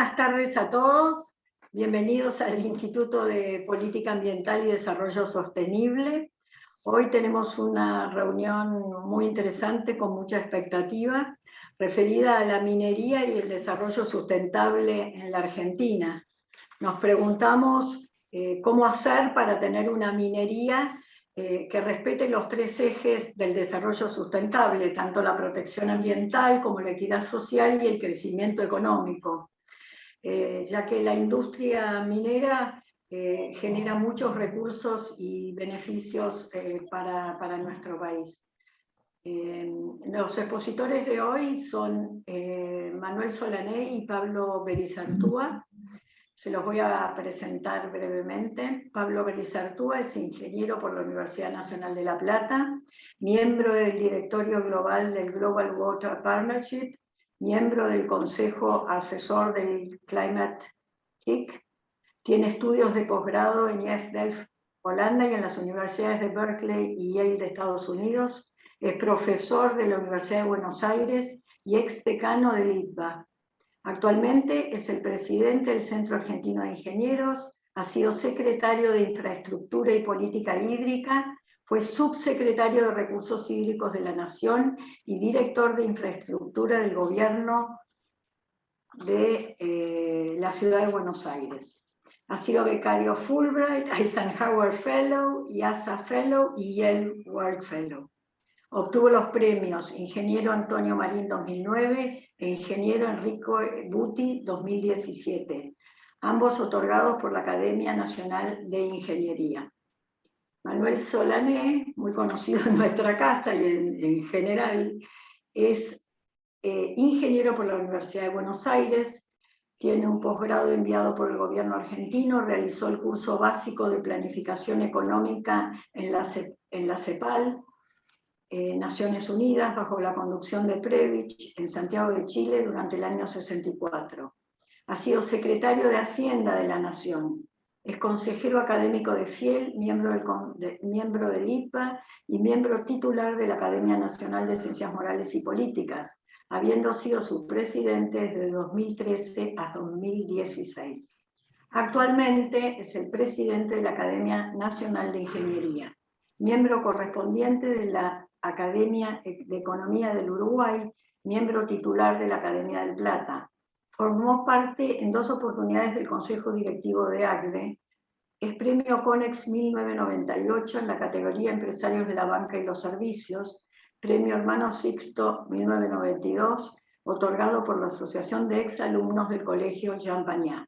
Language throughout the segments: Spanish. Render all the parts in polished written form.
Buenas tardes a todos, bienvenidos al Instituto de Política Ambiental y Desarrollo Sostenible. Hoy tenemos una reunión muy interesante con mucha expectativa, referida a la minería y el desarrollo sustentable en la Argentina. Nos preguntamos cómo hacer para tener una minería que respete los tres ejes del desarrollo sustentable, tanto la protección ambiental como la equidad social y el crecimiento económico. Ya que la industria minera genera muchos recursos y beneficios para nuestro país. Los expositores de hoy son Manuel Solané y Pablo Berizartúa. Se los voy a presentar brevemente. Pablo Berizartúa es ingeniero por la Universidad Nacional de La Plata, miembro del directorio global del Global Water Partnership, miembro del Consejo Asesor del Climate KIC, tiene estudios de posgrado en IEF Delft, Holanda, y en las universidades de Berkeley y Yale de Estados Unidos. Es profesor de la Universidad de Buenos Aires y ex decano del ITBA. Actualmente es el presidente del Centro Argentino de Ingenieros, ha sido secretario de Infraestructura y Política Hídrica, fue subsecretario de Recursos Hídricos de la Nación y director de Infraestructura del Gobierno de la Ciudad de Buenos Aires. Ha sido becario Fulbright, Eisenhower Fellow, IASA Fellow y Yale World Fellow. Obtuvo los premios Ingeniero Antonio Marín 2009 e Ingeniero Enrico Buti 2017, ambos otorgados por la Academia Nacional de Ingeniería. Manuel Solané, muy conocido en nuestra casa y en general, es ingeniero por la Universidad de Buenos Aires, tiene un posgrado enviado por el gobierno argentino, realizó el curso básico de planificación económica en la CEPAL, Naciones Unidas, bajo la conducción de Previch, en Santiago de Chile, durante el año 64. Ha sido secretario de Hacienda de la Nación. Es consejero académico de FIEL, miembro del IPA y miembro titular de la Academia Nacional de Ciencias Morales y Políticas, habiendo sido su presidente desde 2013 a 2016. Actualmente es el presidente de la Academia Nacional de Ingeniería, miembro correspondiente de la Academia de Economía del Uruguay, miembro titular de la Academia del Plata. Formó parte en 2 oportunidades del Consejo Directivo de ACDE. Es premio CONEX 1998 en la categoría Empresarios de la Banca y los Servicios, premio Hermano Sixto 1992, otorgado por la Asociación de Exalumnos del Colegio Jean Pagnat.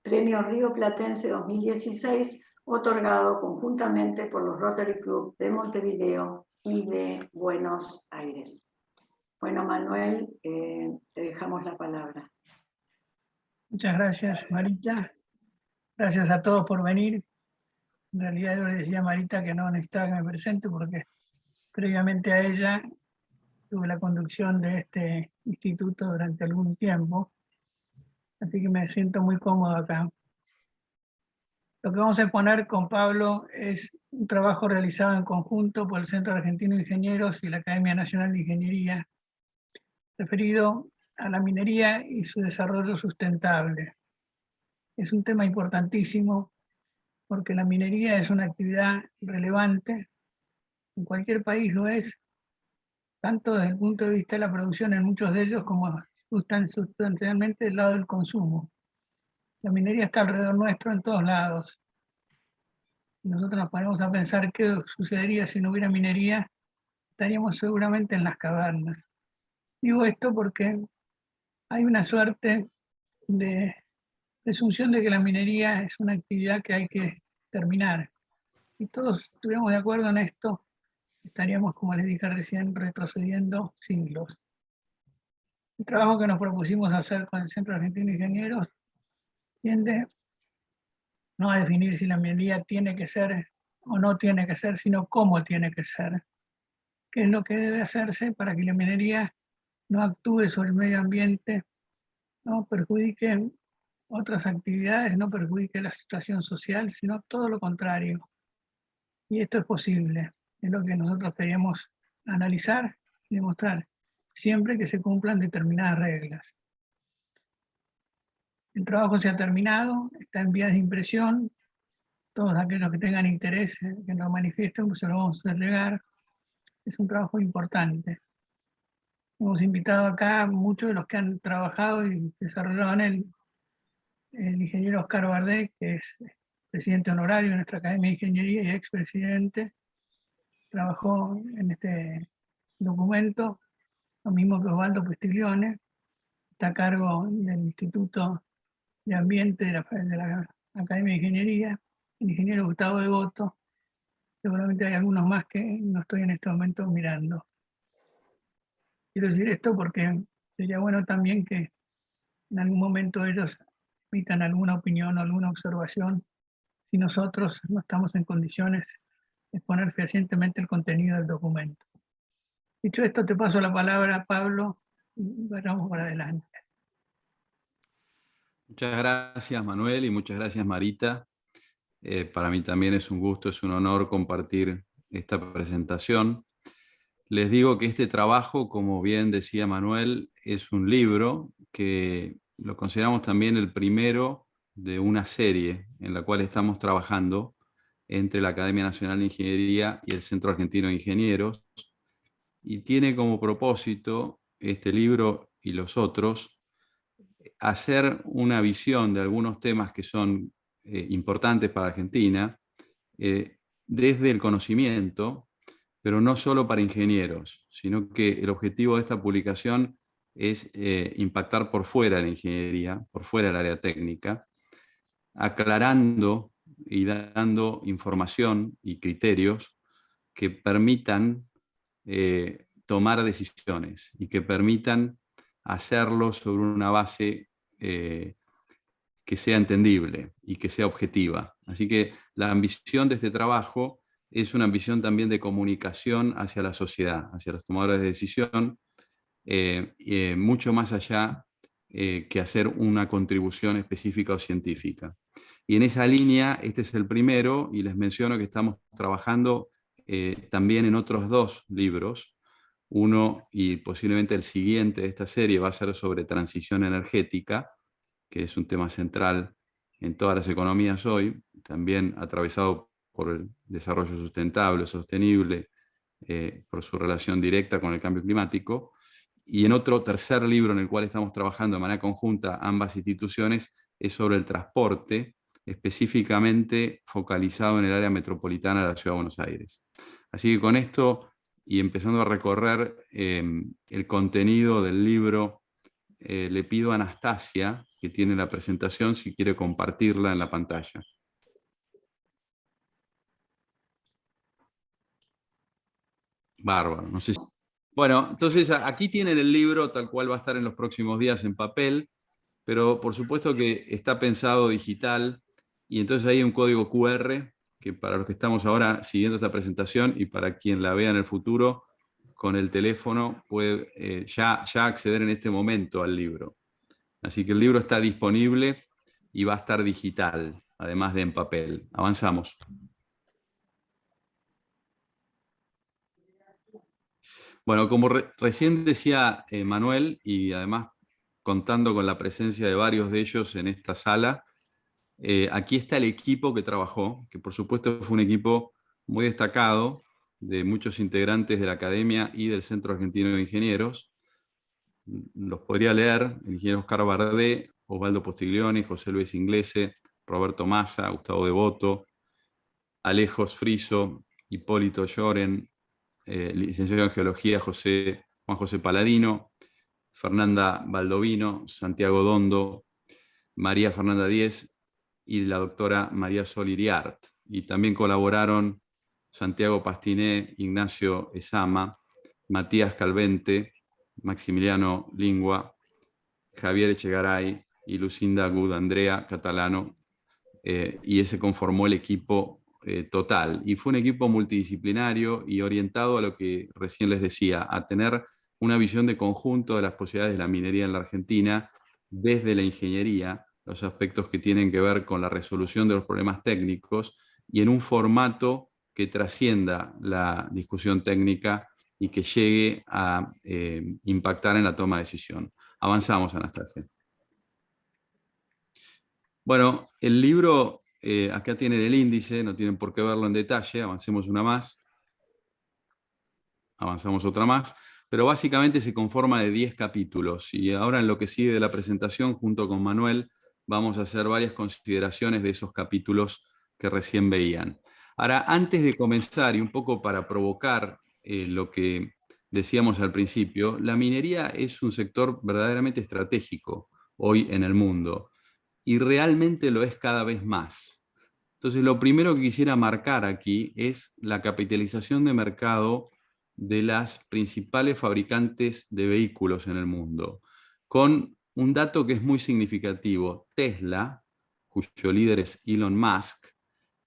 Premio Río Platense 2016, otorgado conjuntamente por los Rotary Club de Montevideo y de Buenos Aires. Bueno, Manuel, te dejamos la palabra. Muchas gracias, Marita. Gracias a todos por venir. En realidad yo le decía a Marita que no necesitaba que me presente porque previamente a ella tuve la conducción de este instituto durante algún tiempo, así que me siento muy cómodo acá. Lo que vamos a exponer con Pablo es un trabajo realizado en conjunto por el Centro Argentino de Ingenieros y la Academia Nacional de Ingeniería, referido a la minería y su desarrollo sustentable. Es un tema importantísimo porque la minería es una actividad relevante, en cualquier país lo es, tanto desde el punto de vista de la producción en muchos de ellos como sustancialmente del lado del consumo. La minería está alrededor nuestro en todos lados. Nosotros nos ponemos a pensar qué sucedería si no hubiera minería, estaríamos seguramente en las cavernas. Digo esto porque hay una suerte de presunción de que la minería es una actividad que hay que terminar. Si todos estuviéramos de acuerdo en esto, estaríamos, como les dije recién, retrocediendo siglos. El trabajo que nos propusimos hacer con el Centro Argentino de Ingenieros tiende no a definir si la minería tiene que ser o no tiene que ser, sino cómo tiene que ser. ¿Qué es lo que debe hacerse para que la minería no actúe sobre el medio ambiente, no perjudique otras actividades, no perjudique la situación social, sino todo lo contrario? Y esto es posible, es lo que nosotros queríamos analizar y demostrar, siempre que se cumplan determinadas reglas. El trabajo se ha terminado, está en vías de impresión. Todos aquellos que tengan interés, que nos manifiesten, pues se lo vamos a entregar. Es un trabajo importante. Hemos invitado acá muchos de los que han trabajado y desarrollado en él. El ingeniero Oscar Bardet, que es presidente honorario de nuestra Academia de Ingeniería y expresidente, trabajó en este documento, lo mismo que Osvaldo Pustiglione, está a cargo del Instituto de Ambiente de la Academia de Ingeniería, el ingeniero Gustavo Devoto, seguramente hay algunos más que no estoy en este momento mirando. Quiero decir esto porque sería bueno también que en algún momento ellos emitan alguna opinión o alguna observación si nosotros no estamos en condiciones de exponer fehacientemente el contenido del documento. Dicho esto, te paso la palabra, Pablo, y vayamos para adelante. Muchas gracias, Manuel, y muchas gracias, Marita. Para mí también es un gusto, es un honor compartir esta presentación. Les digo que este trabajo, como bien decía Manuel, es un libro que lo consideramos también el primero de una serie en la cual estamos trabajando entre la Academia Nacional de Ingeniería y el Centro Argentino de Ingenieros, y tiene como propósito este libro y los otros hacer una visión de algunos temas que son importantes para Argentina desde el conocimiento, pero no solo para ingenieros, sino que el objetivo de esta publicación es impactar por fuera de la ingeniería, por fuera del área técnica, aclarando y dando información y criterios que permitan tomar decisiones y que permitan hacerlo sobre una base que sea entendible y que sea objetiva. Así que la ambición de este trabajo es una ambición también de comunicación hacia la sociedad, hacia los tomadores de decisión, mucho más allá que hacer una contribución específica o científica. Y en esa línea, este es el primero, y les menciono que estamos trabajando también en otros 2 libros. Uno, y posiblemente el siguiente de esta serie, va a ser sobre transición energética, que es un tema central en todas las economías hoy, también atravesado por el desarrollo sustentable, sostenible, por su relación directa con el cambio climático. Y en otro tercer libro en el cual estamos trabajando de manera conjunta ambas instituciones es sobre el transporte, específicamente focalizado en el área metropolitana de la Ciudad de Buenos Aires. Así que con esto, y empezando a recorrer el contenido del libro, le pido a Anastasia, que tiene la presentación, si quiere compartirla en la pantalla. Bárbaro, no sé si... Bueno, entonces aquí tienen el libro tal cual va a estar en los próximos días en papel, pero por supuesto que está pensado digital, y entonces hay un código QR que para los que estamos ahora siguiendo esta presentación y para quien la vea en el futuro, con el teléfono puede ya acceder en este momento al libro. Así que el libro está disponible y va a estar digital, además de en papel. Avanzamos. Bueno, como recién decía Manuel, y además contando con la presencia de varios de ellos en esta sala, aquí está el equipo que trabajó, que por supuesto fue un equipo muy destacado, de muchos integrantes de la Academia y del Centro Argentino de Ingenieros. Los podría leer: el ingeniero Oscar Bardet, Osvaldo Pustiglione, José Luis Inglese, Roberto Massa, Gustavo Devoto, Alejos Friso, Hipólito Lloren, licenciado en Geología Juan José Paladino, Fernanda Baldovino, Santiago Dondo, María Fernanda Díez y la doctora María Sol Iriart. Y también colaboraron Santiago Pastiné, Ignacio Esama, Matías Calvente, Maximiliano Lingua, Javier Echegaray y Lucinda Gud Andrea Catalano, y ese conformó el equipo total. Y fue un equipo multidisciplinario y orientado a lo que recién les decía, a tener una visión de conjunto de las posibilidades de la minería en la Argentina desde la ingeniería, los aspectos que tienen que ver con la resolución de los problemas técnicos y en un formato que trascienda la discusión técnica y que llegue a impactar en la toma de decisión. Avanzamos, Anastasia. Bueno, el libro, acá tienen el índice, no tienen por qué verlo en detalle, avancemos una más, avanzamos otra más, pero básicamente se conforma de 10 capítulos y ahora en lo que sigue de la presentación, junto con Manuel, vamos a hacer varias consideraciones de esos capítulos que recién veían. Ahora, antes de comenzar y un poco para provocar lo que decíamos al principio, la minería es un sector verdaderamente estratégico hoy en el mundo y realmente lo es cada vez más. Entonces, lo primero que quisiera marcar aquí es la capitalización de mercado de las principales fabricantes de vehículos en el mundo, con un dato que es muy significativo. Tesla, cuyo líder es Elon Musk,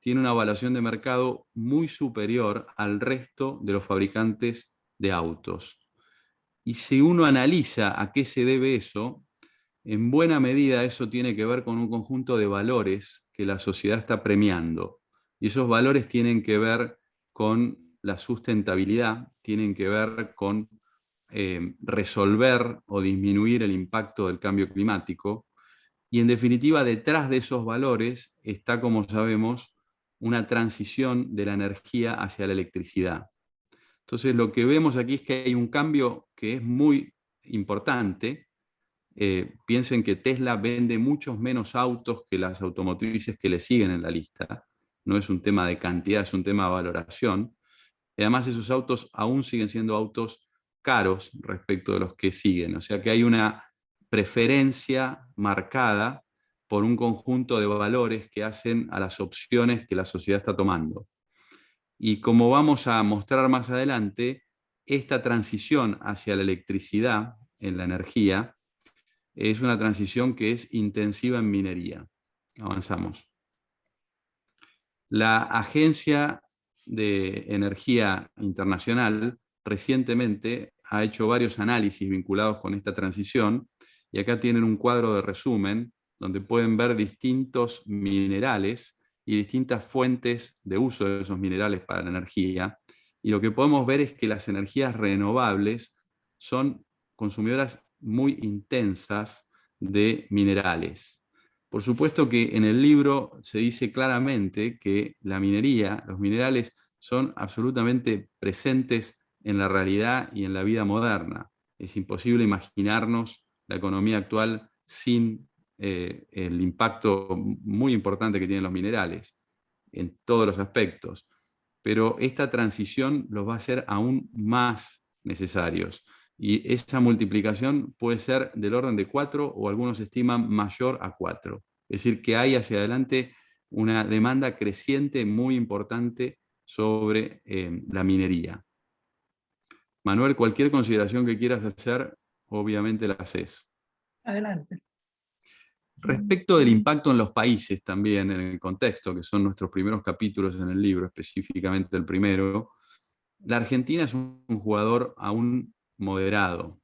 tiene una evaluación de mercado muy superior al resto de los fabricantes de autos. Y si uno analiza a qué se debe eso, en buena medida eso tiene que ver con un conjunto de valores que la sociedad está premiando. Y esos valores tienen que ver con la sustentabilidad, tienen que ver con resolver o disminuir el impacto del cambio climático. Y en definitiva, detrás de esos valores está, como sabemos, una transición de la energía hacia la electricidad. Entonces, lo que vemos aquí es que hay un cambio que es muy importante. Piensen que Tesla vende muchos menos autos que las automotrices que le siguen en la lista. No es un tema de cantidad, es un tema de valoración. Y además, esos autos aún siguen siendo autos caros respecto de los que siguen. O sea que hay una preferencia marcada por un conjunto de valores que hacen a las opciones que la sociedad está tomando. Y como vamos a mostrar más adelante, esta transición hacia la electricidad en la energía es una transición que es intensiva en minería. Avanzamos. La Agencia de Energía Internacional recientemente ha hecho varios análisis vinculados con esta transición y acá tienen un cuadro de resumen donde pueden ver distintos minerales y distintas fuentes de uso de esos minerales para la energía. Y lo que podemos ver es que las energías renovables son consumidoras muy intensas de minerales. Por supuesto que en el libro se dice claramente que la minería, los minerales, son absolutamente presentes en la realidad y en la vida moderna. Es imposible imaginarnos la economía actual sin el impacto muy importante que tienen los minerales en todos los aspectos. Pero esta transición los va a hacer aún más necesarios. Y esa multiplicación puede ser del orden de 4 o algunos estiman mayor a 4. Es decir, que hay hacia adelante una demanda creciente muy importante sobre la minería. Manuel, cualquier consideración que quieras hacer, obviamente la haces. Adelante. Respecto del impacto en los países también, en el contexto, que son nuestros primeros capítulos en el libro, específicamente el primero, la Argentina es un jugador aún moderado,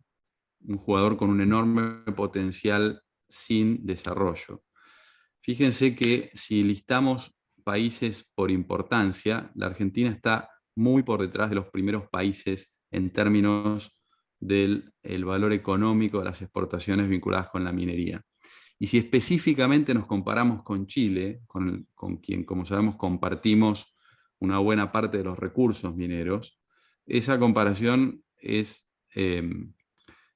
un jugador con un enorme potencial sin desarrollo. Fíjense que si listamos países por importancia, la Argentina está muy por detrás de los primeros países en términos del valor económico de las exportaciones vinculadas con la minería. Y si específicamente nos comparamos con Chile, con quien, como sabemos, compartimos una buena parte de los recursos mineros, esa comparación es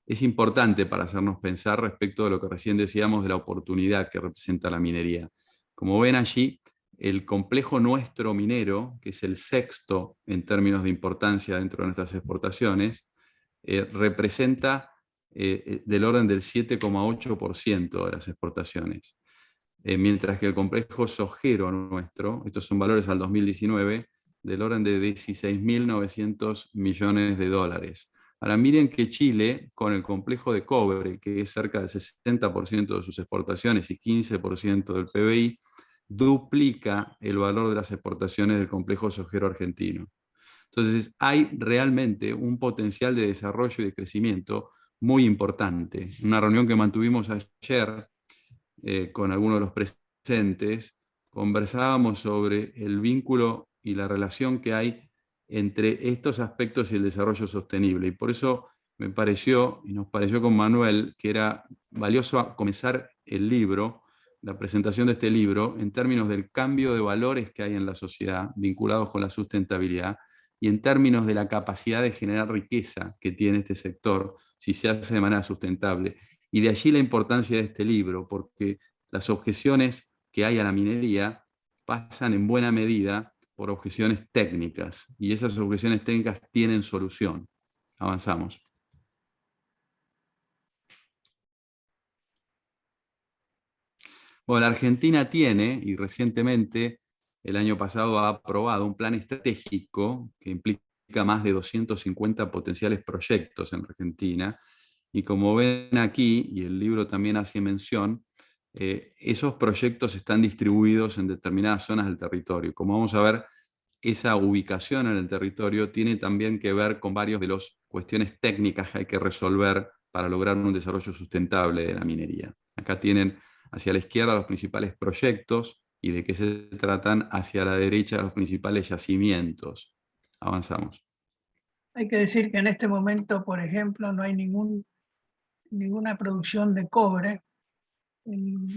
importante para hacernos pensar respecto de lo que recién decíamos de la oportunidad que representa la minería. Como ven allí, el complejo nuestro minero, que es el sexto en términos de importancia dentro de nuestras exportaciones, representa del orden del 7,8% de las exportaciones. Mientras que el complejo sojero nuestro, estos son valores al 2019, del orden de 16.900 millones de dólares. Ahora miren que Chile, con el complejo de cobre, que es cerca del 60% de sus exportaciones y 15% del PBI, duplica el valor de las exportaciones del complejo sojero argentino. Entonces hay realmente un potencial de desarrollo y de crecimiento muy importante. Una reunión que mantuvimos ayer con algunos de los presentes, conversábamos sobre el vínculo y la relación que hay entre estos aspectos y el desarrollo sostenible. Y por eso me pareció, y nos pareció con Manuel, que era valioso comenzar el libro la presentación de este libro en términos del cambio de valores que hay en la sociedad vinculados con la sustentabilidad y en términos de la capacidad de generar riqueza que tiene este sector si se hace de manera sustentable. Y de allí la importancia de este libro, porque las objeciones que hay a la minería pasan en buena medida por objeciones técnicas, y esas objeciones técnicas tienen solución. Avanzamos. Bueno, la Argentina tiene, y recientemente, el año pasado, ha aprobado un plan estratégico que implica más de 250 potenciales proyectos en Argentina. Y como ven aquí, y el libro también hace mención, esos proyectos están distribuidos en determinadas zonas del territorio. Como vamos a ver, esa ubicación en el territorio tiene también que ver con varias de las cuestiones técnicas que hay que resolver para lograr un desarrollo sustentable de la minería. Acá tienen hacia la izquierda los principales proyectos y de qué se tratan, hacia la derecha los principales yacimientos. Avanzamos. Hay que decir que en este momento, por ejemplo, no hay ninguna producción de cobre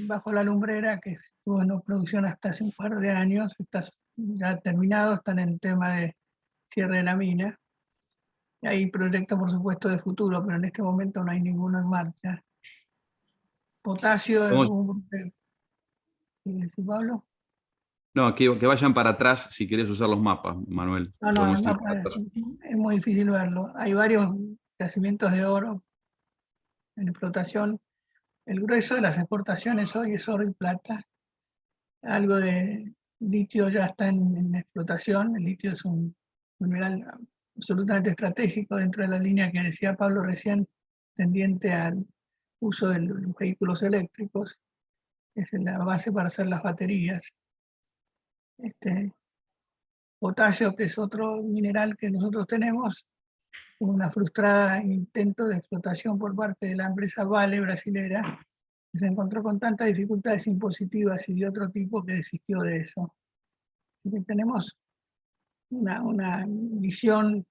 bajo la lumbrera, que estuvo en producción hasta hace un par de años, está ya terminado, están en el tema de cierre de la mina. Hay proyectos, por supuesto, de futuro, pero en este momento no hay ninguno en marcha. Potasio es un... ¿Sí, Pablo? No, que vayan para atrás si querés usar los mapas, Manuel. No, el mapa es muy difícil verlo. Hay varios yacimientos de oro en explotación. El grueso de las exportaciones hoy es oro y plata. Algo de litio ya está en explotación. El litio es un mineral absolutamente estratégico dentro de la línea que decía Pablo recién, tendiente al uso de los vehículos eléctricos. Es la base para hacer las baterías. Potasio, que es otro mineral que nosotros tenemos, una frustrada intento de explotación por parte de la empresa Vale brasilera, que se encontró con tantas dificultades impositivas y de otro tipo que desistió de eso. Así que tenemos una visión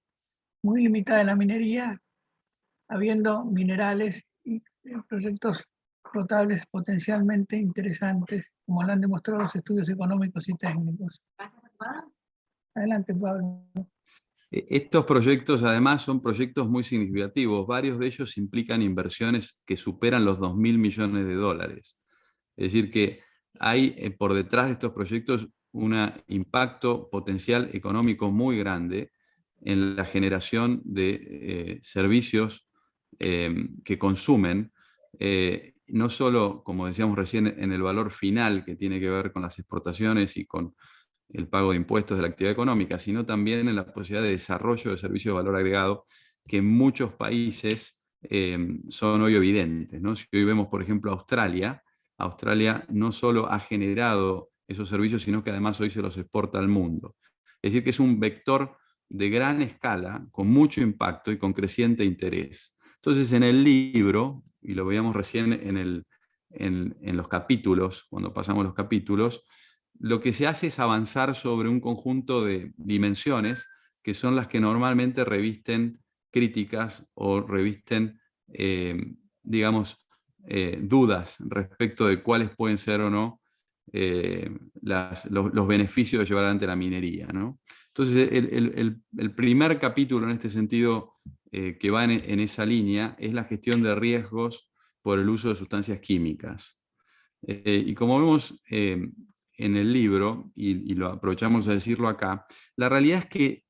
muy limitada de la minería, habiendo minerales y proyectos explotables potencialmente interesantes, como lo han demostrado los estudios económicos y técnicos. Adelante, Pablo. Estos proyectos además son proyectos muy significativos. Varios de ellos implican inversiones que superan los 2.000 millones de dólares. Es decir, que hay por detrás de estos proyectos un impacto potencial económico muy grande en la generación de servicios que consumen, no solo, como decíamos recién, en el valor final que tiene que ver con las exportaciones y con el pago de impuestos de la actividad económica, sino también en la posibilidad de desarrollo de servicios de valor agregado que en muchos países son hoy evidentes, ¿no? Si hoy vemos, por ejemplo, Australia no solo ha generado esos servicios, sino que además hoy se los exporta al mundo. Es decir, que es un vector de gran escala, con mucho impacto y con creciente interés. Entonces, en el libro, y lo veíamos recién en los capítulos, cuando pasamos los capítulos, lo que se hace es avanzar sobre un conjunto de dimensiones que son las que normalmente revisten críticas o revisten, digamos, dudas respecto de cuáles pueden ser o no los beneficios de llevar adelante la minería, ¿no? Entonces, el primer capítulo en este sentido que va en esa línea es la gestión de riesgos por el uso de sustancias químicas. Y como vemos en el libro, y lo aprovechamos a decirlo acá, la realidad es que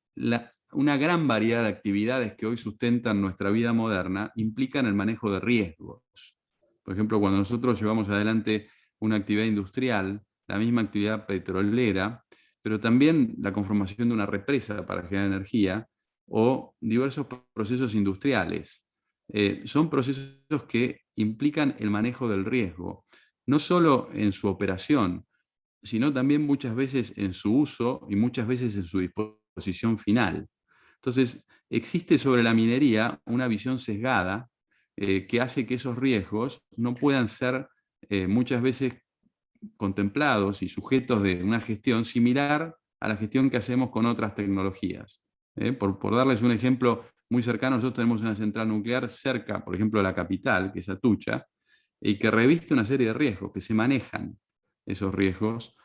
una gran variedad de actividades que hoy sustentan nuestra vida moderna implican el manejo de riesgos. Por ejemplo, cuando nosotros llevamos adelante una actividad industrial, la misma actividad petrolera, pero también la conformación de una represa para generar energía o diversos procesos industriales. Son procesos que implican el manejo del riesgo, no solo en su operación, sino también muchas veces en su uso y muchas veces en su disposición final. Entonces, existe sobre la minería una visión sesgada que hace que esos riesgos no puedan ser muchas veces contemplados y sujetos de una gestión similar a la gestión que hacemos con otras tecnologías. Por darles un ejemplo muy cercano, nosotros tenemos una central nuclear cerca, por ejemplo, de la capital, que es Atucha, y que reviste una serie de riesgos, que se manejan esos riesgos,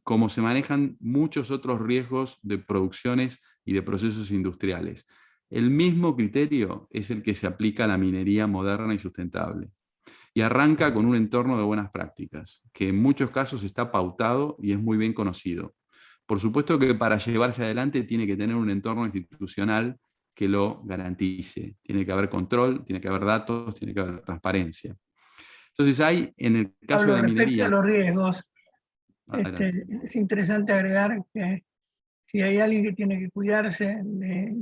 como se manejan muchos otros riesgos de producciones y de procesos industriales. El mismo criterio es el que se aplica a la minería moderna y sustentable. Y arranca con un entorno de buenas prácticas, que en muchos casos está pautado y es muy bien conocido. Por supuesto que para llevarse adelante tiene que tener un entorno institucional que lo garantice. Tiene que haber control, tiene que haber datos, tiene que haber transparencia. Entonces hay, en el caso Pablo, de la respecto a minería... los riesgos, Adelante. es interesante agregar que si hay alguien que tiene que cuidarse de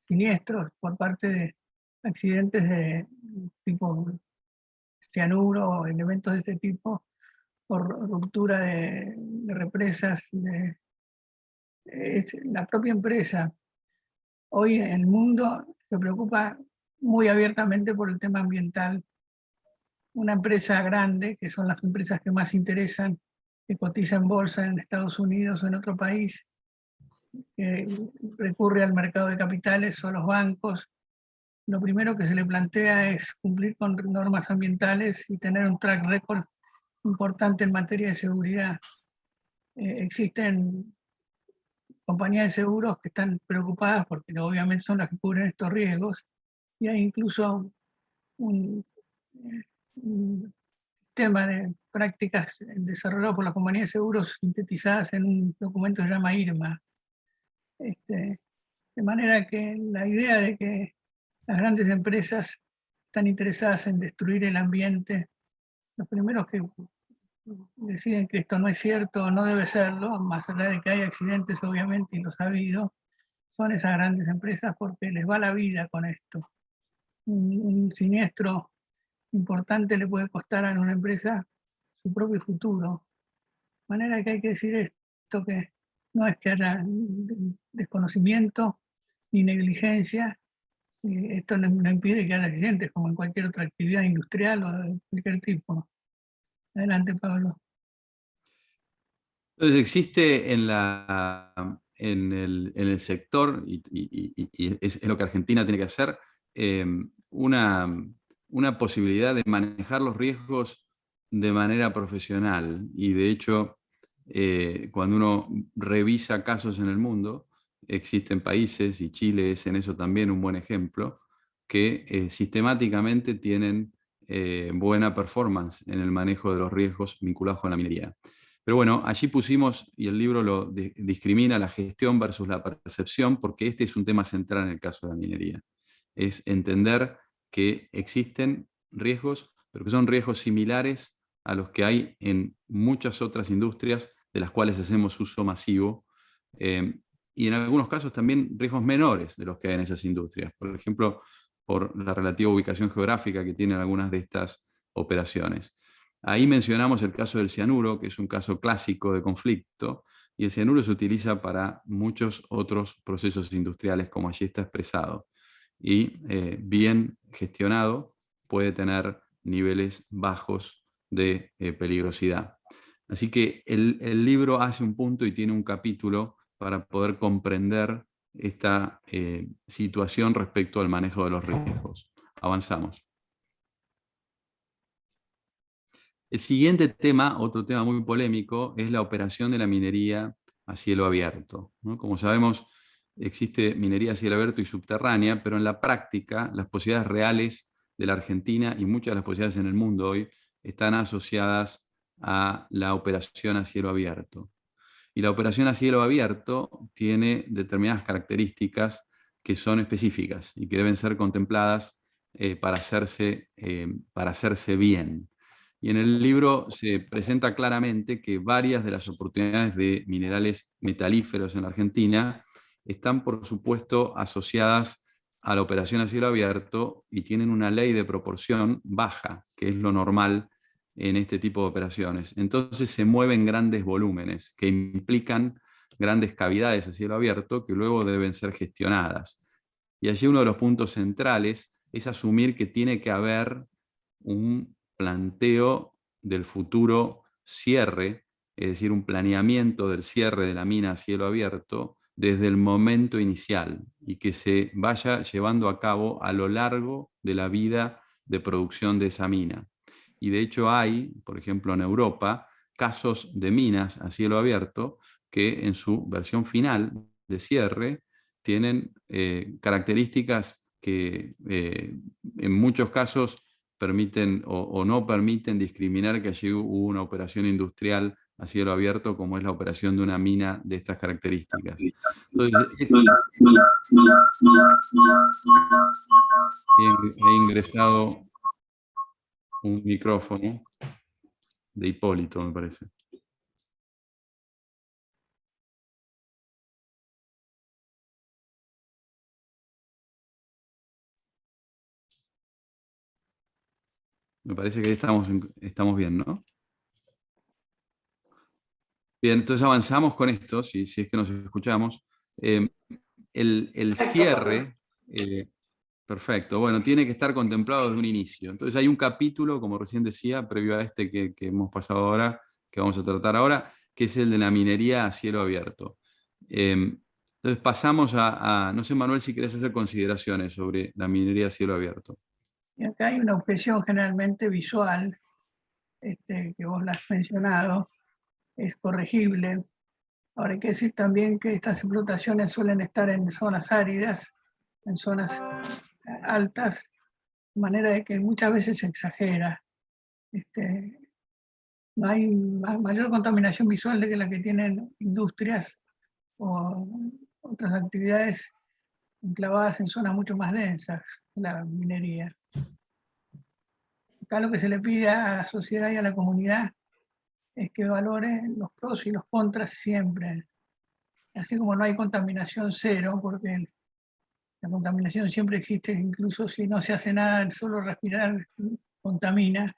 siniestros por parte de accidentes de tipo cianuro o elementos de este tipo, por ruptura de represas, es la propia empresa. Hoy el mundo se preocupa muy abiertamente por el tema ambiental. Una empresa grande, que son las empresas que más interesan, que cotiza en bolsa en Estados Unidos o en otro país, que recurre al mercado de capitales o a los bancos, lo primero que se le plantea es cumplir con normas ambientales y tener un track record importante en materia de seguridad. Existen compañías de seguros que están preocupadas porque obviamente son las que cubren estos riesgos, y hay incluso un tema de prácticas desarrollado por la compañía de seguros sintetizadas en un documento que se llama IRMA. De manera que la idea de que las grandes empresas están interesadas en destruir el ambiente, los primeros que deciden que esto no es cierto, no debe serlo, más allá de que hay accidentes obviamente y los ha habido, son esas grandes empresas, porque les va la vida con esto. Un siniestro importante le puede costar a una empresa su propio futuro. De manera que hay que decir esto, que no es que haya desconocimiento ni negligencia. Esto no impide que haya accidentes como en cualquier otra actividad industrial o de cualquier tipo. Adelante, Pablo. Entonces existe en el sector, y es lo que Argentina tiene que hacer, una posibilidad de manejar los riesgos de manera profesional. Y de hecho, cuando uno revisa casos en el mundo, existen países, y Chile es en eso también un buen ejemplo, que sistemáticamente tienen buena performance en el manejo de los riesgos vinculados con la minería. Pero bueno, allí pusimos, y el libro lo discrimina, la gestión versus la percepción, porque este es un tema central en el caso de la minería. Es entender que existen riesgos, pero que son riesgos similares a los que hay en muchas otras industrias de las cuales hacemos uso masivo, y en algunos casos también riesgos menores de los que hay en esas industrias. Por ejemplo, por la relativa ubicación geográfica que tienen algunas de estas operaciones. Ahí mencionamos el caso del cianuro, que es un caso clásico de conflicto, y el cianuro se utiliza para muchos otros procesos industriales, como allí está expresado. Y bien gestionado puede tener niveles bajos de peligrosidad. Así que el libro hace un punto y tiene un capítulo para poder comprender esta situación respecto al manejo de los riesgos. Avanzamos. El siguiente tema, otro tema muy polémico, es la operación de la minería a cielo abierto, ¿no? Como sabemos, existe minería a cielo abierto y subterránea, pero en la práctica las posibilidades reales de la Argentina y muchas de las posibilidades en el mundo hoy están asociadas a la operación a cielo abierto. Y la operación a cielo abierto tiene determinadas características que son específicas y que deben ser contempladas para hacerse bien. Y en el libro se presenta claramente que varias de las oportunidades de minerales metalíferos en la Argentina están, por supuesto, asociadas a la operación a cielo abierto y tienen una ley de proporción baja, que es lo normal en este tipo de operaciones. Entonces se mueven grandes volúmenes que implican grandes cavidades a cielo abierto que luego deben ser gestionadas. Y allí uno de los puntos centrales es asumir que tiene que haber un planteo del futuro cierre, es decir, un planeamiento del cierre de la mina a cielo abierto desde el momento inicial y que se vaya llevando a cabo a lo largo de la vida de producción de esa mina. y de hecho hay, por ejemplo en Europa, casos de minas a cielo abierto que en su versión final de cierre tienen características que en muchos casos permiten o no permiten discriminar que allí hubo una operación industrial a cielo abierto como es la operación de una mina de estas características. Entonces, he ingresado un micrófono de Hipólito, me parece. Me parece que estamos bien, ¿no? Bien, entonces avanzamos con esto, si es que nos escuchamos. El cierre, perfecto, bueno, tiene que estar contemplado desde un inicio. Entonces hay un capítulo, como recién decía, previo a este que hemos pasado ahora, que vamos a tratar ahora, que es el de la minería a cielo abierto. Entonces pasamos no sé, Manuel, si querés hacer consideraciones sobre la minería a cielo abierto. Y acá hay una objeción generalmente visual, que vos la has mencionado, es corregible. Ahora hay que decir también que estas explotaciones suelen estar en zonas áridas, en zonas altas, de manera de que muchas veces se exagera. No hay mayor contaminación visual de que la que tienen industrias o otras actividades enclavadas en zonas mucho más densas, la minería. Acá lo que se le pide a la sociedad y a la comunidad es que valore los pros y los contras siempre. Así como no hay contaminación cero, porque la contaminación siempre existe, incluso si no se hace nada, el solo respirar contamina.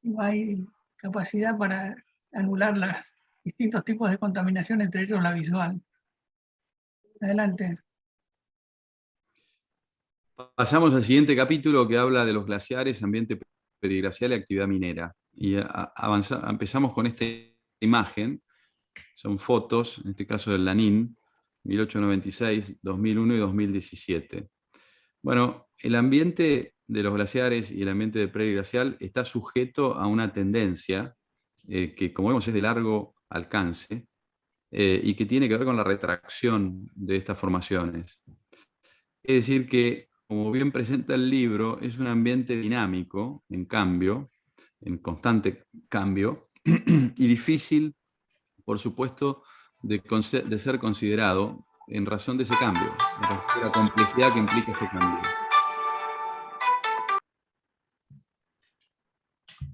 No hay capacidad para anular los distintos tipos de contaminación, entre ellos la visual. Adelante. Pasamos al siguiente capítulo que habla de los glaciares, ambiente periglacial y actividad minera. Y empezamos con esta imagen, son fotos, en este caso del Lanín, 1896, 2001 y 2017. Bueno, el ambiente de los glaciares y el ambiente periglacial está sujeto a una tendencia que, como vemos, es de largo alcance y que tiene que ver con la retracción de estas formaciones. Es decir, que, como bien presenta el libro, es un ambiente dinámico, en cambio, en constante cambio, y difícil, por supuesto, de ser considerado en razón de ese cambio, en razón de la complejidad que implica ese cambio.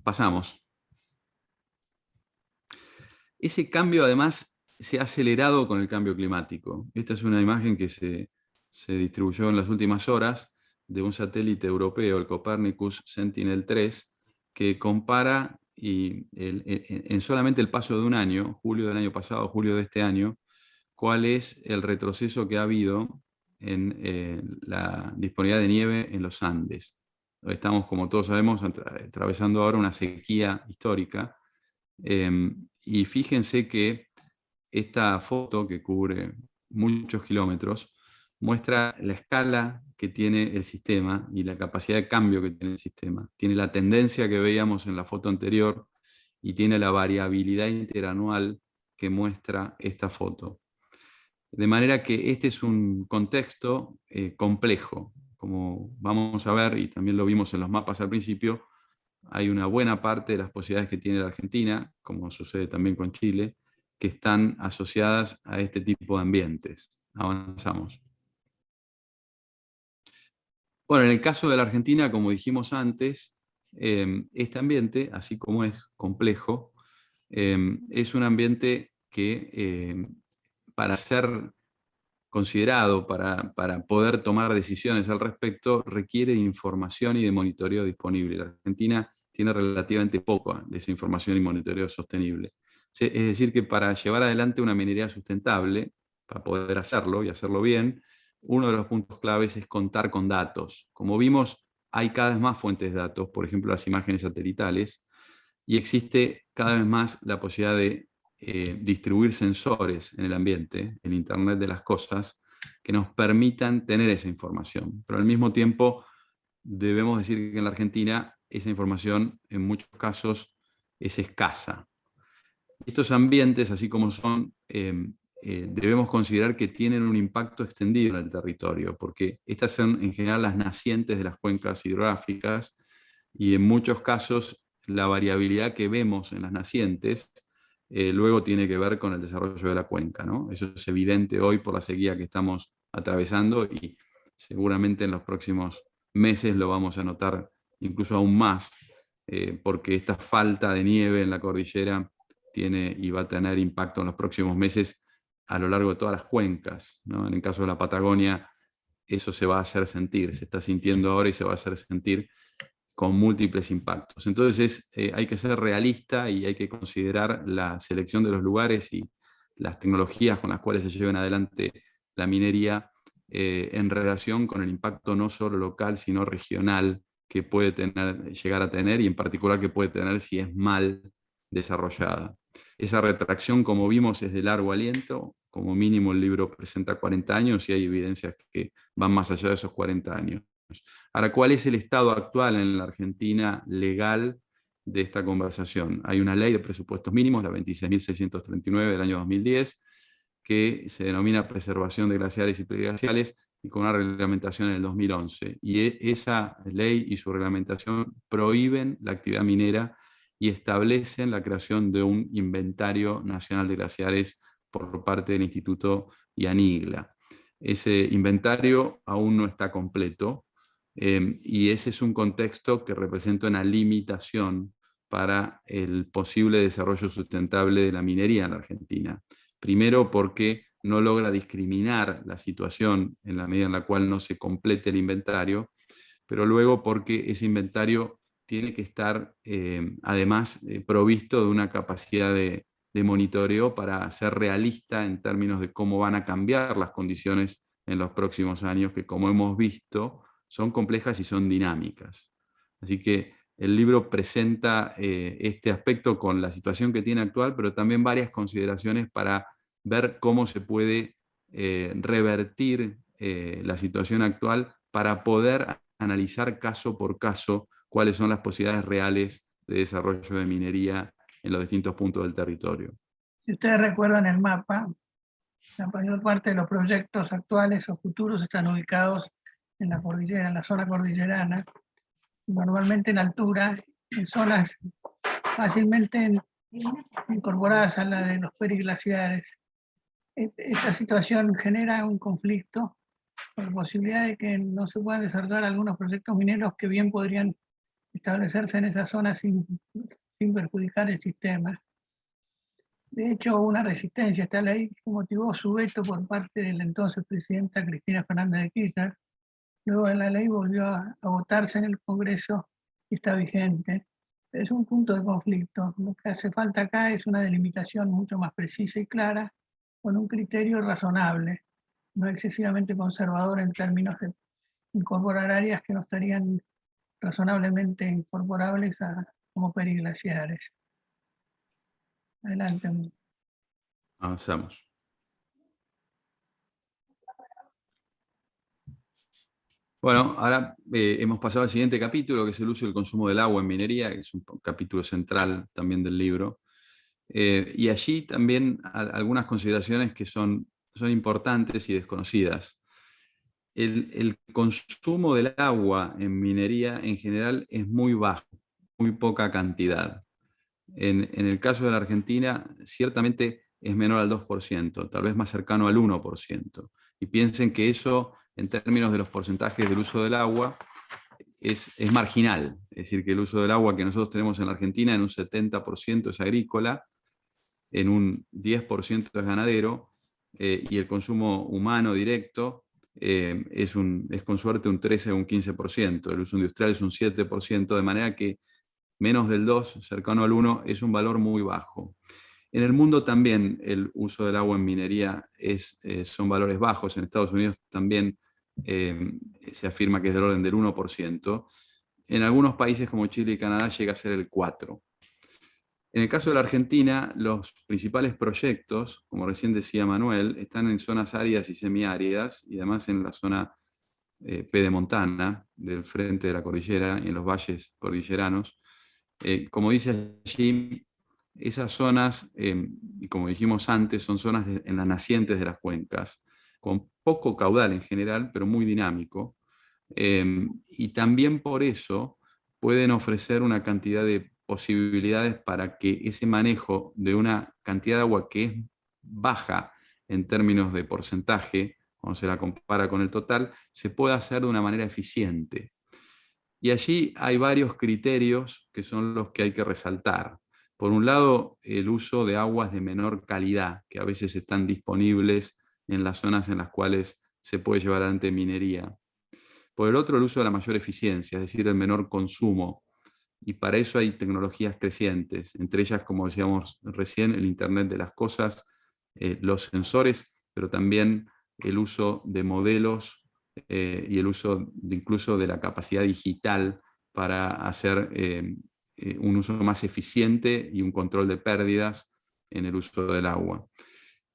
Pasamos. Ese cambio, además, se ha acelerado con el cambio climático. Esta es una imagen que se distribuyó en las últimas horas de un satélite europeo, el Copernicus Sentinel-3, que compara en solamente el paso de un año, julio del año pasado, julio de este año, cuál es el retroceso que ha habido en la disponibilidad de nieve en los Andes. Estamos, como todos sabemos, atravesando ahora una sequía histórica. Y fíjense que esta foto, que cubre muchos kilómetros, muestra la escala que tiene el sistema y la capacidad de cambio que tiene el sistema. Tiene la tendencia que veíamos en la foto anterior y tiene la variabilidad interanual que muestra esta foto. De manera que este es un contexto complejo. Como vamos a ver, y también lo vimos en los mapas al principio, hay una buena parte de las posibilidades que tiene la Argentina, como sucede también con Chile, que están asociadas a este tipo de ambientes. Avanzamos. Bueno, en el caso de la Argentina, como dijimos antes, este ambiente, así como es complejo, es un ambiente que para ser considerado, para poder tomar decisiones al respecto, requiere de información y de monitoreo disponible. La Argentina tiene relativamente poco de esa información y monitoreo sostenible. Es decir, que para llevar adelante una minería sustentable, para poder hacerlo y hacerlo bien, uno de los puntos claves es contar con datos. Como vimos, hay cada vez más fuentes de datos, por ejemplo, las imágenes satelitales, y existe cada vez más la posibilidad de distribuir sensores en el ambiente, el Internet de las cosas, que nos permitan tener esa información. Pero al mismo tiempo debemos decir que en la Argentina esa información en muchos casos es escasa. Estos ambientes, así como son, debemos considerar que tienen un impacto extendido en el territorio, porque estas son en general las nacientes de las cuencas hidrográficas, y en muchos casos la variabilidad que vemos en las nacientes luego tiene que ver con el desarrollo de la cuenca, ¿no? Eso es evidente hoy por la sequía que estamos atravesando, y seguramente en los próximos meses lo vamos a notar incluso aún más, porque esta falta de nieve en la cordillera tiene y va a tener impacto en los próximos meses a lo largo de todas las cuencas, ¿no? En el caso de la Patagonia, eso se va a hacer sentir, se está sintiendo ahora y se va a hacer sentir con múltiples impactos. Entonces hay que ser realista y hay que considerar la selección de los lugares y las tecnologías con las cuales se lleven adelante la minería en relación con el impacto no solo local, sino regional que puede llegar a tener, y en particular que puede tener si es mal desarrollada. Esa retracción, como vimos, es de largo aliento. Como mínimo el libro presenta 40 años y hay evidencias que van más allá de esos 40 años. Ahora, ¿cuál es el estado actual en la Argentina legal de esta conversación? Hay una ley de presupuestos mínimos, la 26.639 del año 2010, que se denomina preservación de glaciares y preglaciales, y con una reglamentación en el 2011. Y esa ley y su reglamentación prohíben la actividad minera y establecen la creación de un inventario nacional de glaciares por parte del Instituto IANIGLA. Ese inventario aún no está completo, y ese es un contexto que representa una limitación para el posible desarrollo sustentable de la minería en la Argentina. Primero, porque no logra discriminar la situación en la medida en la cual no se complete el inventario, pero luego porque ese inventario tiene que estar además provisto de una capacidad de monitoreo para ser realista en términos de cómo van a cambiar las condiciones en los próximos años, que como hemos visto son complejas y son dinámicas. Así que el libro presenta este aspecto con la situación que tiene actual, pero también varias consideraciones para ver cómo se puede revertir la situación actual para poder analizar caso por caso cuáles son las posibilidades reales de desarrollo de minería en los distintos puntos del territorio. Si ustedes recuerdan el mapa, la mayor parte de los proyectos actuales o futuros están ubicados en la cordillera, en la zona cordillerana, normalmente en altura, en zonas fácilmente incorporadas a la de los periglaciares. Esta situación genera un conflicto por la posibilidad de que no se puedan desarrollar algunos proyectos mineros que bien podrían establecerse en esa zona sin perjudicar el sistema. De hecho, hubo una resistencia a esta ley que motivó su veto por parte de la entonces presidenta Cristina Fernández de Kirchner. Luego la ley volvió a votarse en el Congreso y está vigente. Es un punto de conflicto. Lo que hace falta acá es una delimitación mucho más precisa y clara, con un criterio razonable, no excesivamente conservador en términos de incorporar áreas que no estarían razonablemente incorporables como periglaciares. Adelante. Avanzamos. Bueno, ahora hemos pasado al siguiente capítulo, que es el uso y el consumo del agua en minería, que es un capítulo central también del libro. Y allí también algunas consideraciones que son importantes y desconocidas. El consumo del agua en minería en general es muy bajo, muy poca cantidad. En el caso de la Argentina, ciertamente es menor al 2%, tal vez más cercano al 1%. Y piensen que eso, en términos de los porcentajes del uso del agua, es marginal. Es decir, que el uso del agua que nosotros tenemos en la Argentina, en un 70% es agrícola, en un 10% es ganadero, y el consumo humano directo es con suerte un 13 o un 15%. El uso industrial es un 7%, de manera que menos del 2, cercano al 1, es un valor muy bajo. En el mundo también el uso del agua en minería son valores bajos. En Estados Unidos también se afirma que es del orden del 1%. En algunos países como Chile y Canadá llega a ser el 4%. En el caso de la Argentina, los principales proyectos, como recién decía Manuel, están en zonas áridas y semiáridas, y además en la zona pedemontana del frente de la cordillera y en los valles cordilleranos. Como dice allí, esas zonas, y como dijimos antes, son zonas en las nacientes de las cuencas, con poco caudal en general, pero muy dinámico. Y también por eso pueden ofrecer una cantidad de posibilidades para que ese manejo de una cantidad de agua que es baja en términos de porcentaje, cuando se la compara con el total, se pueda hacer de una manera eficiente. Y allí hay varios criterios que son los que hay que resaltar. Por un lado, el uso de aguas de menor calidad, que a veces están disponibles en las zonas en las cuales se puede llevar adelante minería. Por el otro, el uso de la mayor eficiencia, es decir, el menor consumo. Y para eso hay tecnologías crecientes, entre ellas, como decíamos recién, el Internet de las cosas, los sensores, pero también el uso de modelos y el uso incluso de la capacidad digital para hacer un uso más eficiente y un control de pérdidas en el uso del agua.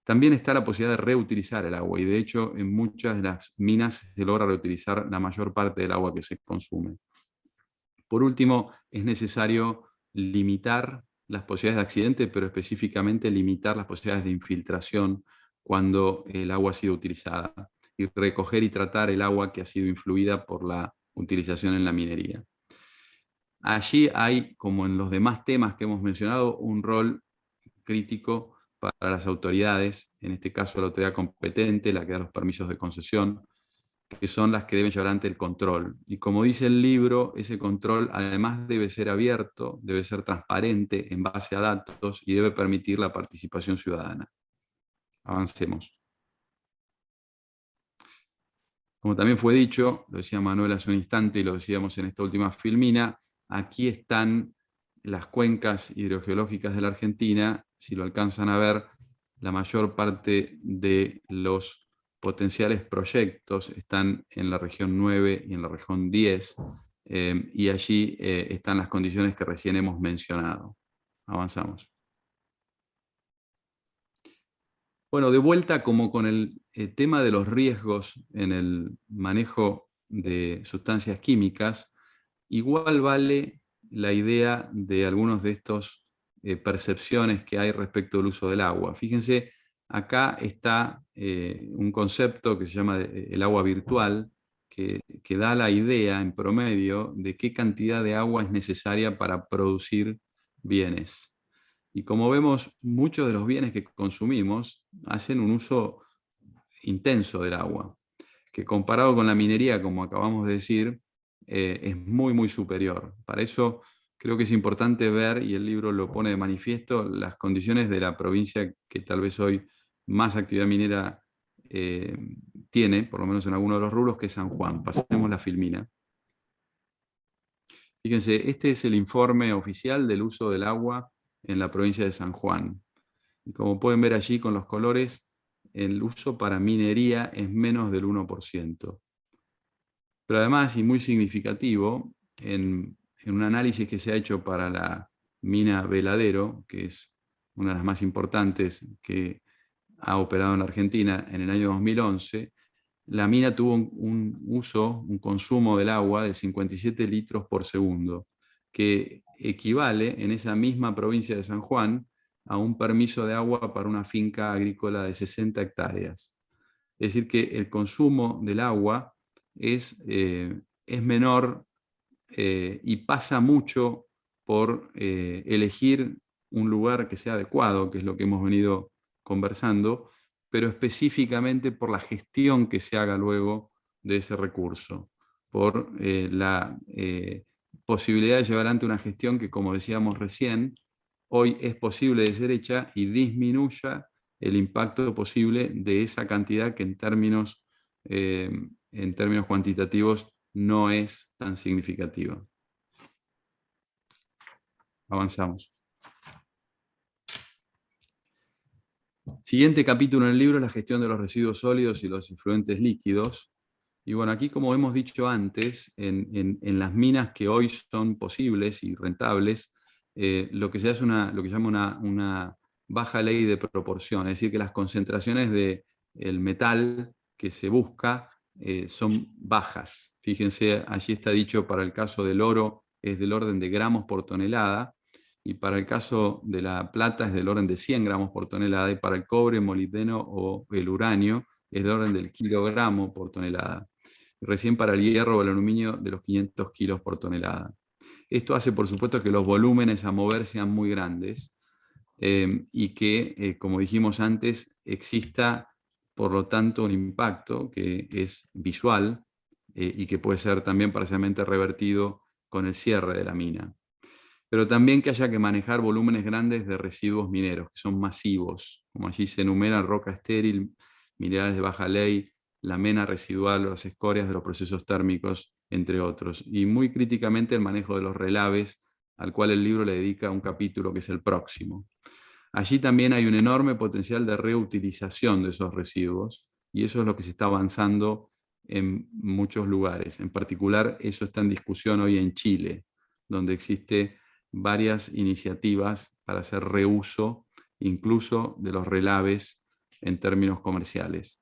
También está la posibilidad de reutilizar el agua y de hecho en muchas de las minas se logra reutilizar la mayor parte del agua que se consume. Por último, es necesario limitar las posibilidades de accidente, pero específicamente limitar las posibilidades de infiltración cuando el agua ha sido utilizada y recoger y tratar el agua que ha sido influida por la utilización en la minería. Allí hay, como en los demás temas que hemos mencionado, un rol crítico para las autoridades, en este caso la autoridad competente, la que da los permisos de concesión, que son las que deben llevar ante el control. Y como dice el libro, ese control además debe ser abierto, debe ser transparente en base a datos y debe permitir la participación ciudadana. Avancemos. Como también fue dicho, lo decía Manuel hace un instante y lo decíamos en esta última filmina, aquí están las cuencas hidrogeológicas de la Argentina. Si lo alcanzan a ver, la mayor parte de los potenciales proyectos están en la región 9 y en la región 10, y allí están las condiciones que recién hemos mencionado. Avanzamos. Bueno, de vuelta como con el tema de los riesgos en el manejo de sustancias químicas, igual vale la idea de algunos de estos percepciones que hay respecto al uso del agua. Fíjense, acá está un concepto que se llama el agua virtual, que da la idea en promedio de qué cantidad de agua es necesaria para producir bienes. Y como vemos, muchos de los bienes que consumimos hacen un uso intenso del agua, que comparado con la minería, como acabamos de decir, es muy, muy superior. Para eso creo que es importante ver, y el libro lo pone de manifiesto, las condiciones de la provincia que tal vez hoy más actividad minera tiene, por lo menos en algunos de los rubros, que es San Juan. Pasemos la filmina. Fíjense, este es el informe oficial del uso del agua en la provincia de San Juan. Y como pueden ver allí con los colores, el uso para minería es menos del 1%. Pero además, y muy significativo, en un análisis que se ha hecho para la mina Veladero, que es una de las más importantes que ha operado en la Argentina en el año 2011, la mina tuvo un consumo del agua de 57 litros por segundo, que equivale en esa misma provincia de San Juan a un permiso de agua para una finca agrícola de 60 hectáreas. Es decir, que el consumo del agua es menor y pasa mucho por elegir un lugar que sea adecuado, que es lo que hemos venido conversando, pero específicamente por la gestión que se haga luego de ese recurso, por la posibilidad de llevar adelante una gestión que, como decíamos recién, hoy es posible de ser hecha y disminuya el impacto posible de esa cantidad que en términos cuantitativos no es tan significativa. Avanzamos. Siguiente capítulo en el libro es la gestión de los residuos sólidos y los efluentes líquidos. Y bueno, aquí, como hemos dicho antes, en las minas que hoy son posibles y rentables, lo que se hace lo que se llama una baja ley de proporción, es decir, que las concentraciones del metal que se busca son bajas. Fíjense, allí está dicho para el caso del oro es del orden de gramos por tonelada, y para el caso de la plata es del orden de 100 gramos por tonelada, y para el cobre, molibdeno o el uranio es del orden del kilogramo por tonelada. Recién para el hierro o el aluminio de los 500 kilos por tonelada. Esto hace, por supuesto, que los volúmenes a mover sean muy grandes y que, como dijimos antes, exista, por lo tanto, un impacto que es visual y que puede ser también parcialmente revertido con el cierre de la mina. Pero también que haya que manejar volúmenes grandes de residuos mineros, que son masivos, como allí se enumeran: roca estéril, minerales de baja ley, la mena residual, las escorias de los procesos térmicos, entre otros. Y muy críticamente el manejo de los relaves, al cual el libro le dedica un capítulo que es el próximo. Allí también hay un enorme potencial de reutilización de esos residuos, y eso es lo que se está avanzando en muchos lugares. En particular, eso está en discusión hoy en Chile, donde existe varias iniciativas para hacer reuso incluso de los relaves en términos comerciales.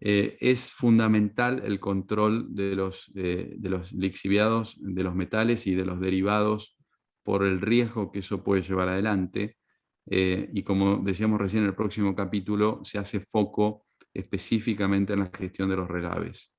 Es fundamental el control de los lixiviados, de los metales y de los derivados, por el riesgo que eso puede llevar adelante. Y como decíamos recién, en el próximo capítulo se hace foco específicamente en la gestión de los relaves.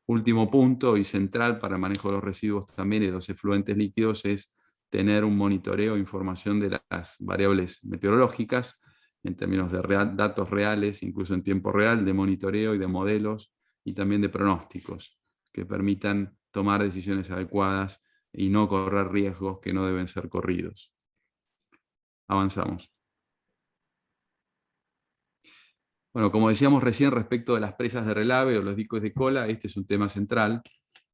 Último punto y central para el manejo de los residuos también y de los efluentes líquidos es tener un monitoreo e información de las variables meteorológicas en términos de datos reales, incluso en tiempo real, de monitoreo y de modelos, y también de pronósticos que permitan tomar decisiones adecuadas y no correr riesgos que no deben ser corridos. Avanzamos. Bueno, como decíamos recién, respecto de las presas de relave o los diques de cola, este es un tema central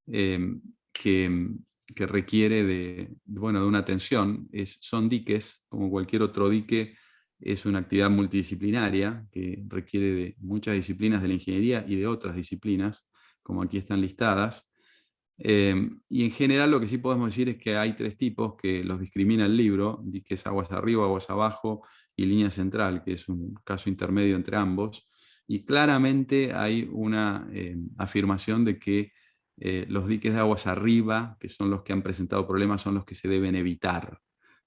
que requiere de una atención. Son diques, como cualquier otro dique, es una actividad multidisciplinaria que requiere de muchas disciplinas de la ingeniería y de otras disciplinas, como aquí están listadas. Y en general lo que sí podemos decir es que hay tres tipos que los discrimina el libro: diques aguas arriba, aguas abajo y línea central, que es un caso intermedio entre ambos. Y claramente hay una afirmación de que los diques de aguas arriba, que son los que han presentado problemas, son los que se deben evitar,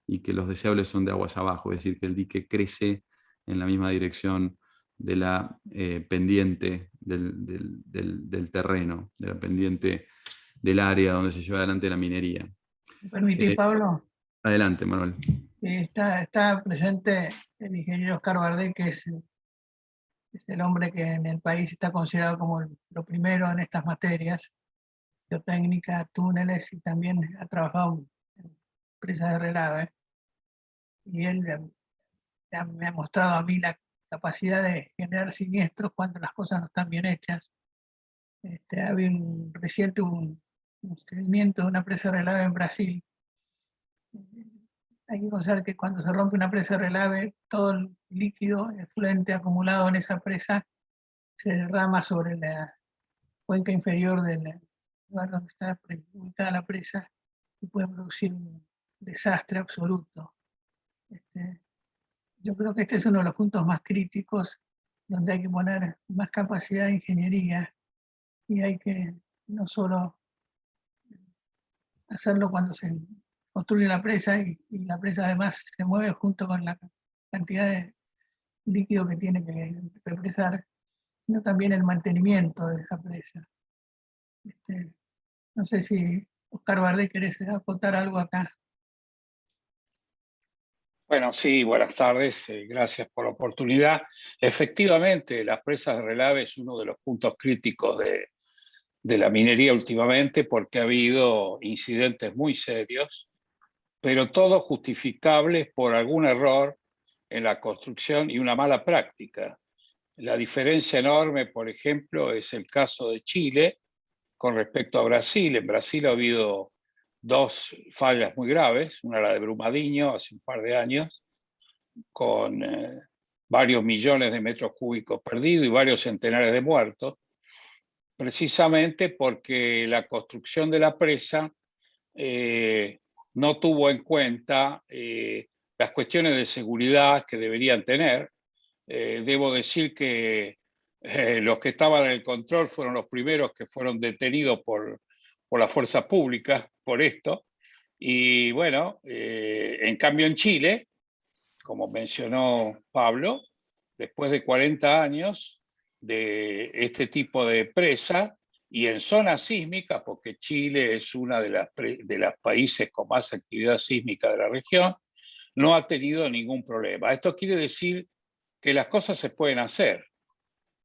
y que los deseables son de aguas abajo, es decir, que el dique crece en la misma dirección de la pendiente del terreno, de la pendiente del área donde se lleva adelante la minería. ¿Me permitís, Pablo? Adelante, Manuel. Está presente el ingeniero Oscar Bardé, que es el hombre que en el país está considerado como lo primero en estas materias, geotécnica, túneles, y también ha trabajado en presas de relave. Y él me ha mostrado a mí la capacidad de generar siniestros cuando las cosas no están bien hechas. Había reciente un seguimiento de una presa de relave en Brasil. Hay que considerar que cuando se rompe una presa de relave, todo el líquido efluente acumulado en esa presa se derrama sobre la cuenca inferior del lugar donde está ubicada la presa y puede producir un desastre absoluto. Yo creo que este es uno de los puntos más críticos, donde hay que poner más capacidad de ingeniería, y hay que no solo hacerlo cuando se construye la presa y la presa además se mueve junto con la cantidad de líquido que tiene que represar, sino también el mantenimiento de esa presa. No sé si Oscar Bardé querés aportar algo acá. Bueno, sí, buenas tardes, gracias por la oportunidad. Efectivamente, las presas de relave es uno de los puntos críticos de la minería últimamente, porque ha habido incidentes muy serios, pero todos justificables por algún error en la construcción y una mala práctica. La diferencia enorme, por ejemplo, es el caso de Chile con respecto a Brasil. En Brasil ha habido dos fallas muy graves, una la de Brumadinho hace un par de años, con varios millones de metros cúbicos perdidos y varios centenares de muertos, precisamente porque la construcción de la presa no tuvo en cuenta las cuestiones de seguridad que deberían tener. Debo decir que Los que estaban en el control fueron los primeros que fueron detenidos por las fuerzas públicas por esto. Y bueno, en cambio en Chile, como mencionó Pablo, después de 40 años de este tipo de presa y en zonas sísmicas, porque Chile es uno de los países con más actividad sísmica de la región, no ha tenido ningún problema. Esto quiere decir que las cosas se pueden hacer.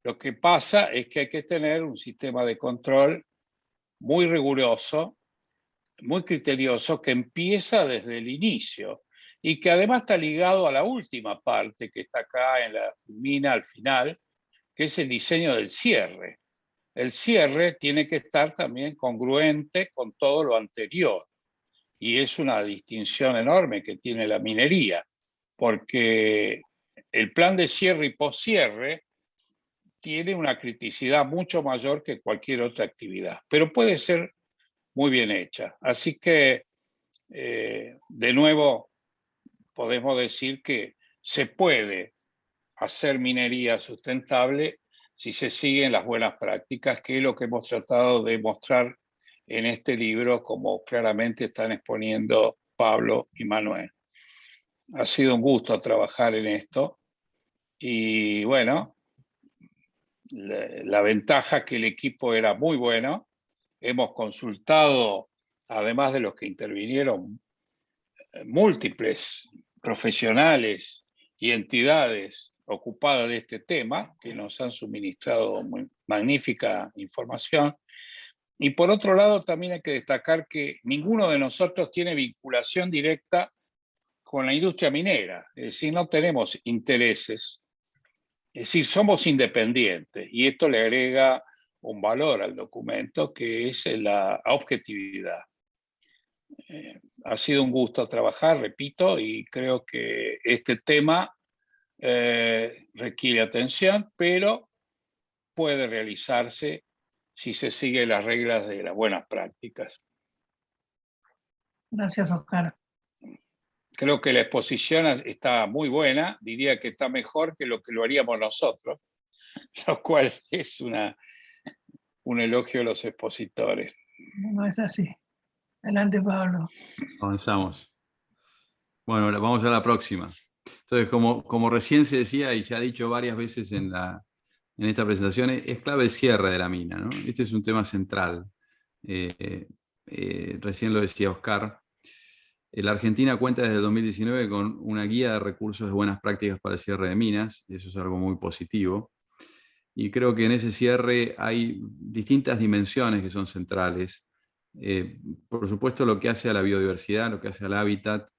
Lo que pasa es que hay que tener un sistema de control muy riguroso, muy criterioso, que empieza desde el inicio y que además está ligado a la última parte que está acá en la filmina al final, que es el diseño del cierre. El cierre tiene que estar también congruente con todo lo anterior. Y es una distinción enorme que tiene la minería, porque el plan de cierre y poscierre tiene una criticidad mucho mayor que cualquier otra actividad, pero puede ser muy bien hecha. Así que, de nuevo, podemos decir que se puede hacer minería sustentable si se siguen las buenas prácticas, que es lo que hemos tratado de mostrar en este libro, como claramente están exponiendo Pablo y Manuel. Ha sido un gusto trabajar en esto y bueno, la ventaja que el equipo era muy bueno. Hemos consultado, además de los que intervinieron, múltiples profesionales y entidades ocupadas de este tema que nos han suministrado magnífica información. Y por otro lado, también hay que destacar que ninguno de nosotros tiene vinculación directa con la industria minera, es decir, no tenemos intereses, es decir, somos independientes y esto le agrega un valor al documento que es la objetividad. Ha sido un gusto trabajar, repito, y creo que este tema requiere atención, pero puede realizarse si se siguen las reglas de las buenas prácticas. Gracias, Oscar. Creo que la exposición está muy buena, diría que está mejor que lo haríamos nosotros, lo cual es un elogio a los expositores. No es así. Adelante, Pablo. Avanzamos. Bueno, vamos a la próxima. Entonces, como recién se decía y se ha dicho varias veces en esta presentación, es clave el cierre de la mina, ¿no? Este es un tema central. Recién lo decía Oscar. La Argentina cuenta desde el 2019 con una guía de recursos de buenas prácticas para el cierre de minas, y eso es algo muy positivo. Y creo que en ese cierre hay distintas dimensiones que son centrales. Por supuesto, lo que hace a la biodiversidad, lo que hace al hábitat,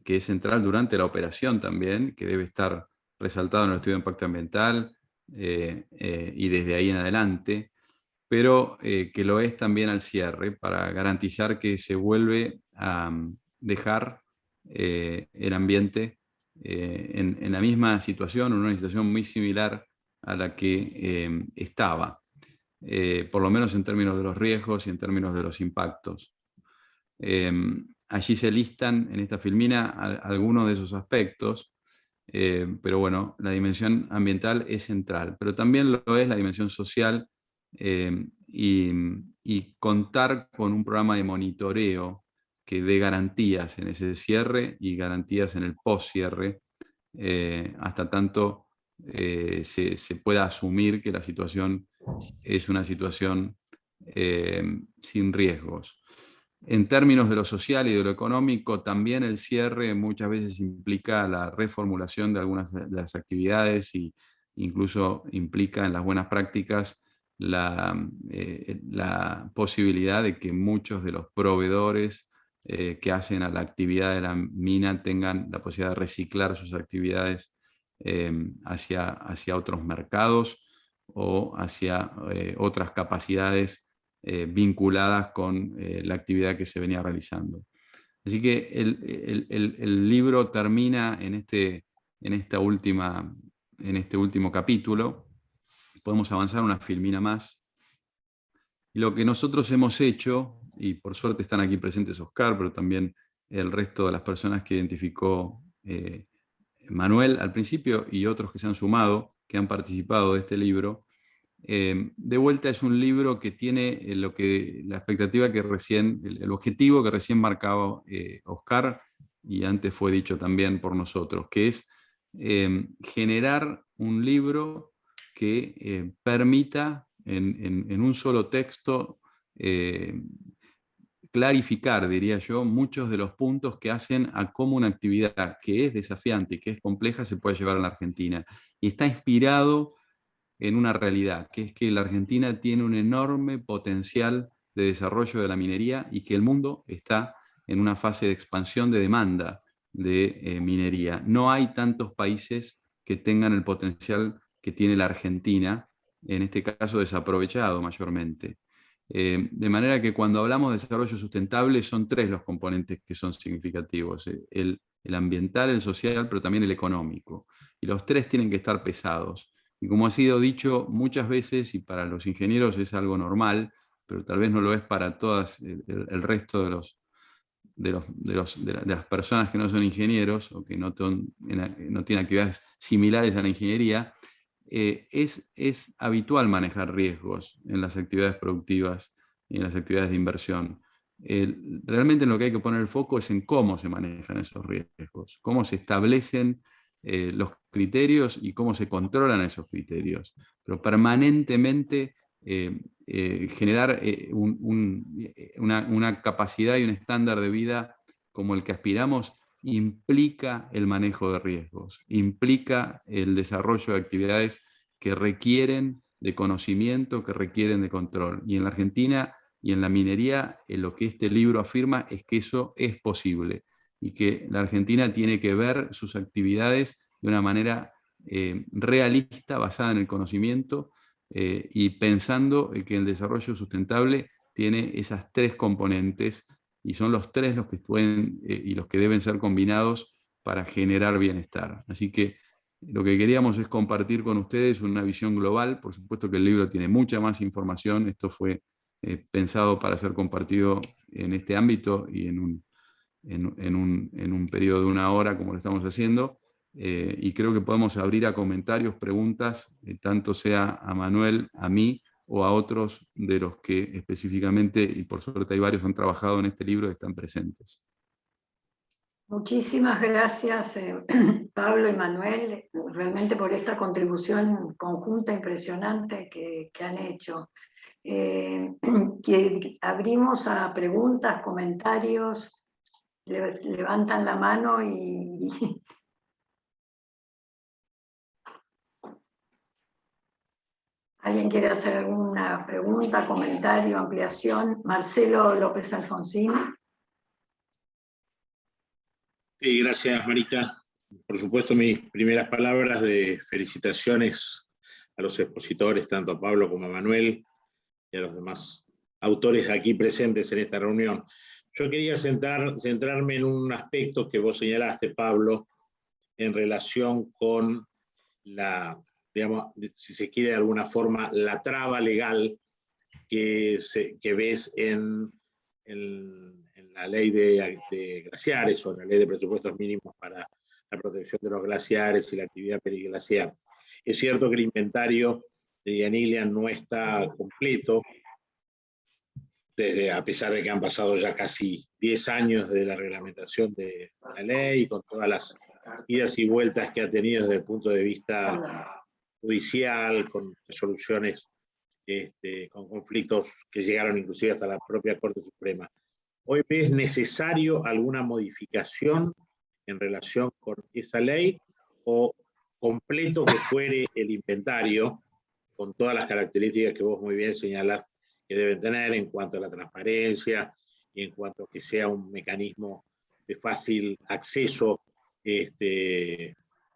que es central durante la operación también, que debe estar resaltado en el estudio de impacto ambiental y desde ahí en adelante, pero que lo es también al cierre para garantizar que se vuelve a dejar el ambiente en la misma situación, en una situación muy similar a la que estaba, por lo menos en términos de los riesgos y en términos de los impactos. Allí se listan en esta filmina algunos de esos aspectos, pero bueno, la dimensión ambiental es central, pero también lo es la dimensión social y contar con un programa de monitoreo que dé garantías en ese cierre y garantías en el post-cierre, hasta tanto se pueda asumir que la situación es una situación sin riesgos. En términos de lo social y de lo económico, también el cierre muchas veces implica la reformulación de algunas de las actividades e incluso implica en las buenas prácticas la posibilidad de que muchos de los proveedores que hacen a la actividad de la mina tengan la posibilidad de reciclar sus actividades hacia otros mercados o hacia otras capacidades vinculadas con la actividad que se venía realizando. Así que el libro termina en este último capítulo. Podemos avanzar una filmina más. Y lo que nosotros hemos hecho, y por suerte están aquí presentes Oscar, pero también el resto de las personas que identificó Manuel al principio y otros que se han sumado, que han participado de este libro, De vuelta es un libro que tiene la expectativa que recién, el objetivo que recién marcaba Oscar, y antes fue dicho también por nosotros, que es generar un libro que permita en un solo texto clarificar, diría yo, muchos de los puntos que hacen a cómo una actividad que es desafiante y que es compleja se puede llevar a la Argentina. Y está inspirado en una realidad, que es que la Argentina tiene un enorme potencial de desarrollo de la minería y que el mundo está en una fase de expansión de demanda de minería. No hay tantos países que tengan el potencial que tiene la Argentina, en este caso desaprovechado mayormente. De manera que cuando hablamos de desarrollo sustentable son tres los componentes que son significativos, el ambiental, el social, pero también el económico. Y los tres tienen que estar pesados. Y como ha sido dicho muchas veces, y para los ingenieros es algo normal, pero tal vez no lo es para todas el resto de las personas que no son ingenieros o que no tienen actividades similares a la ingeniería, es habitual manejar riesgos en las actividades productivas y en las actividades de inversión. Realmente en lo que hay que poner el foco es en cómo se manejan esos riesgos, cómo se establecen los criterios y cómo se controlan esos criterios. Pero permanentemente generar una capacidad y un estándar de vida como el que aspiramos implica el manejo de riesgos, implica el desarrollo de actividades que requieren de conocimiento, que requieren de control. Y en la Argentina y en la minería, lo que este libro afirma es que eso es posible y que la Argentina tiene que ver sus actividades de una manera realista, basada en el conocimiento y pensando que el desarrollo sustentable tiene esas tres componentes y son los tres los que pueden y los que deben ser combinados para generar bienestar. Así que lo que queríamos es compartir con ustedes una visión global. Por supuesto que el libro tiene mucha más información. Esto fue pensado para ser compartido en este ámbito y en un periodo de 1 hora como lo estamos haciendo. Y creo que podemos abrir a comentarios, preguntas, tanto sea a Manuel, a mí o a otros de los que específicamente, y por suerte hay varios que han trabajado en este libro y están presentes. Muchísimas gracias, Pablo y Manuel, realmente por esta contribución conjunta impresionante que han hecho. Que abrimos a preguntas, comentarios, levantan la mano y ¿alguien quiere hacer alguna pregunta, comentario, ampliación? Marcelo López Alfonsín. Sí, gracias, Marita. Por supuesto, mis primeras palabras de felicitaciones a los expositores, tanto a Pablo como a Manuel, y a los demás autores aquí presentes en esta reunión. Yo quería centrarme en un aspecto que vos señalaste, Pablo, en relación con la, digamos, si se quiere de alguna forma, la traba legal que ves en la ley de glaciares o en la ley de presupuestos mínimos para la protección de los glaciares y la actividad periglaciar. Es cierto que el inventario de Yaniglia no está completo, a pesar de que han pasado ya casi 10 años de la reglamentación de la ley, y con todas las idas y vueltas que ha tenido desde el punto de vista judicial, con resoluciones, con conflictos que llegaron inclusive hasta la propia Corte Suprema. ¿Hoy ves necesario alguna modificación en relación con esa ley, o completo que fuere el inventario, con todas las características que vos muy bien señalás que deben tener en cuanto a la transparencia y en cuanto a que sea un mecanismo de fácil acceso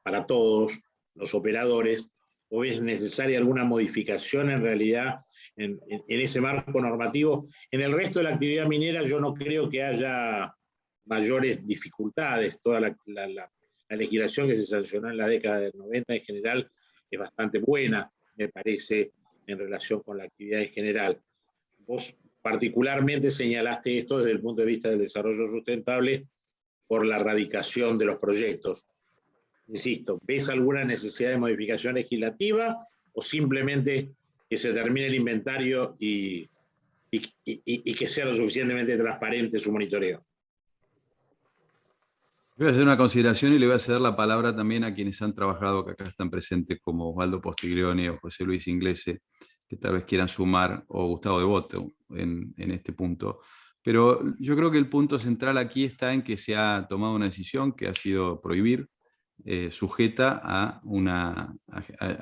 para todos los operadores? ¿O es necesaria alguna modificación en realidad en ese marco normativo? En el resto de la actividad minera yo no creo que haya mayores dificultades. Toda la legislación que se sancionó en la década del 90 en general es bastante buena, me parece, en relación con la actividad en general. Vos particularmente señalaste esto desde el punto de vista del desarrollo sustentable por la radicación de los proyectos. Insisto, ¿ves alguna necesidad de modificación legislativa o simplemente que se termine el inventario y que sea lo suficientemente transparente su monitoreo. Voy a hacer una consideración y le voy a ceder la palabra también a quienes han trabajado, que acá están presentes, como Osvaldo Postiglione o José Luis Inglese, que tal vez quieran sumar, o Gustavo Devoto en este punto. Pero yo creo que el punto central aquí está en que se ha tomado una decisión que ha sido prohibir, sujeta a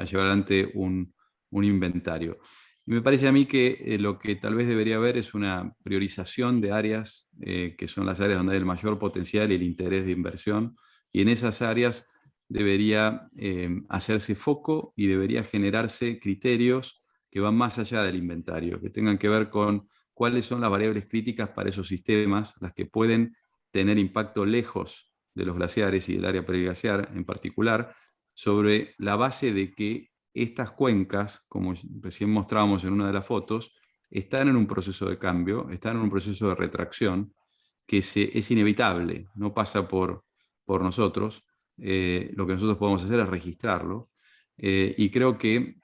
llevar adelante un inventario. Y me parece a mí que lo que tal vez debería haber es una priorización de áreas que son las áreas donde hay el mayor potencial y el interés de inversión, y en esas áreas debería hacerse foco y debería generarse criterios que van más allá del inventario, que tengan que ver con cuáles son las variables críticas para esos sistemas, las que pueden tener impacto lejos de los glaciares y del área periglaciar en particular, sobre la base de que estas cuencas, como recién mostrábamos en una de las fotos, están en un proceso de cambio, están en un proceso de retracción que es inevitable, no pasa por nosotros. Lo que nosotros podemos hacer es registrarlo. Y creo que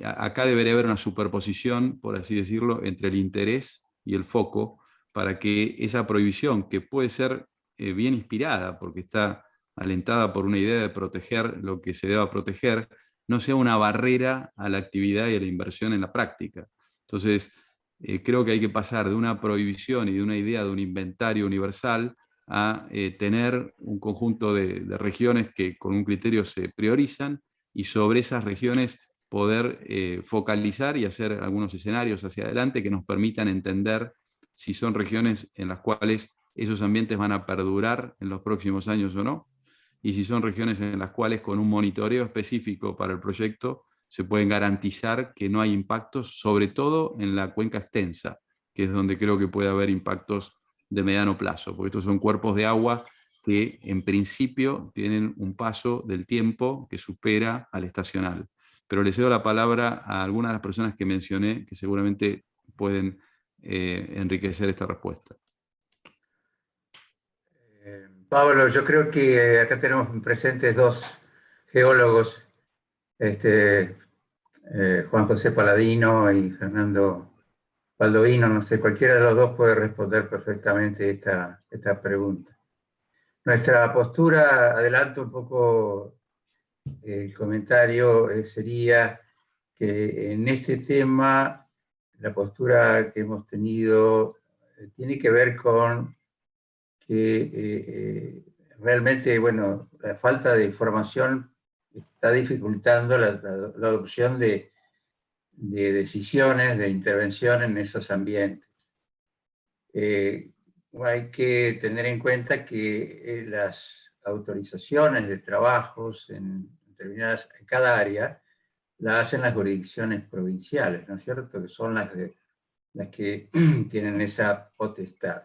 acá debería haber una superposición, por así decirlo, entre el interés y el foco, para que esa prohibición, que puede ser bien inspirada, porque está alentada por una idea de proteger lo que se deba proteger, no sea una barrera a la actividad y a la inversión en la práctica. Entonces, creo que hay que pasar de una prohibición y de una idea de un inventario universal a tener un conjunto de regiones que con un criterio se priorizan, y sobre esas regiones poder focalizar y hacer algunos escenarios hacia adelante que nos permitan entender si son regiones en las cuales esos ambientes van a perdurar en los próximos años o no, y si son regiones en las cuales con un monitoreo específico para el proyecto se pueden garantizar que no hay impactos, sobre todo en la cuenca extensa, que es donde creo que puede haber impactos de mediano plazo, porque estos son cuerpos de agua que en principio tienen un paso del tiempo que supera al estacional. Pero le cedo la palabra a algunas de las personas que mencioné, que seguramente pueden enriquecer esta respuesta. Pablo, yo creo que acá tenemos presentes dos geólogos, Juan José Paladino y Fernando Baldovino. No sé, cualquiera de los dos puede responder perfectamente esta pregunta. Nuestra postura, adelanto un poco el comentario, sería que en este tema la postura que hemos tenido tiene que ver con que realmente, bueno, la falta de información está dificultando la adopción de decisiones, de intervención en esos ambientes. Hay que tener en cuenta que las autorizaciones de trabajos en cada área la hacen las jurisdicciones provinciales, ¿no es cierto? Que son las que tienen esa potestad.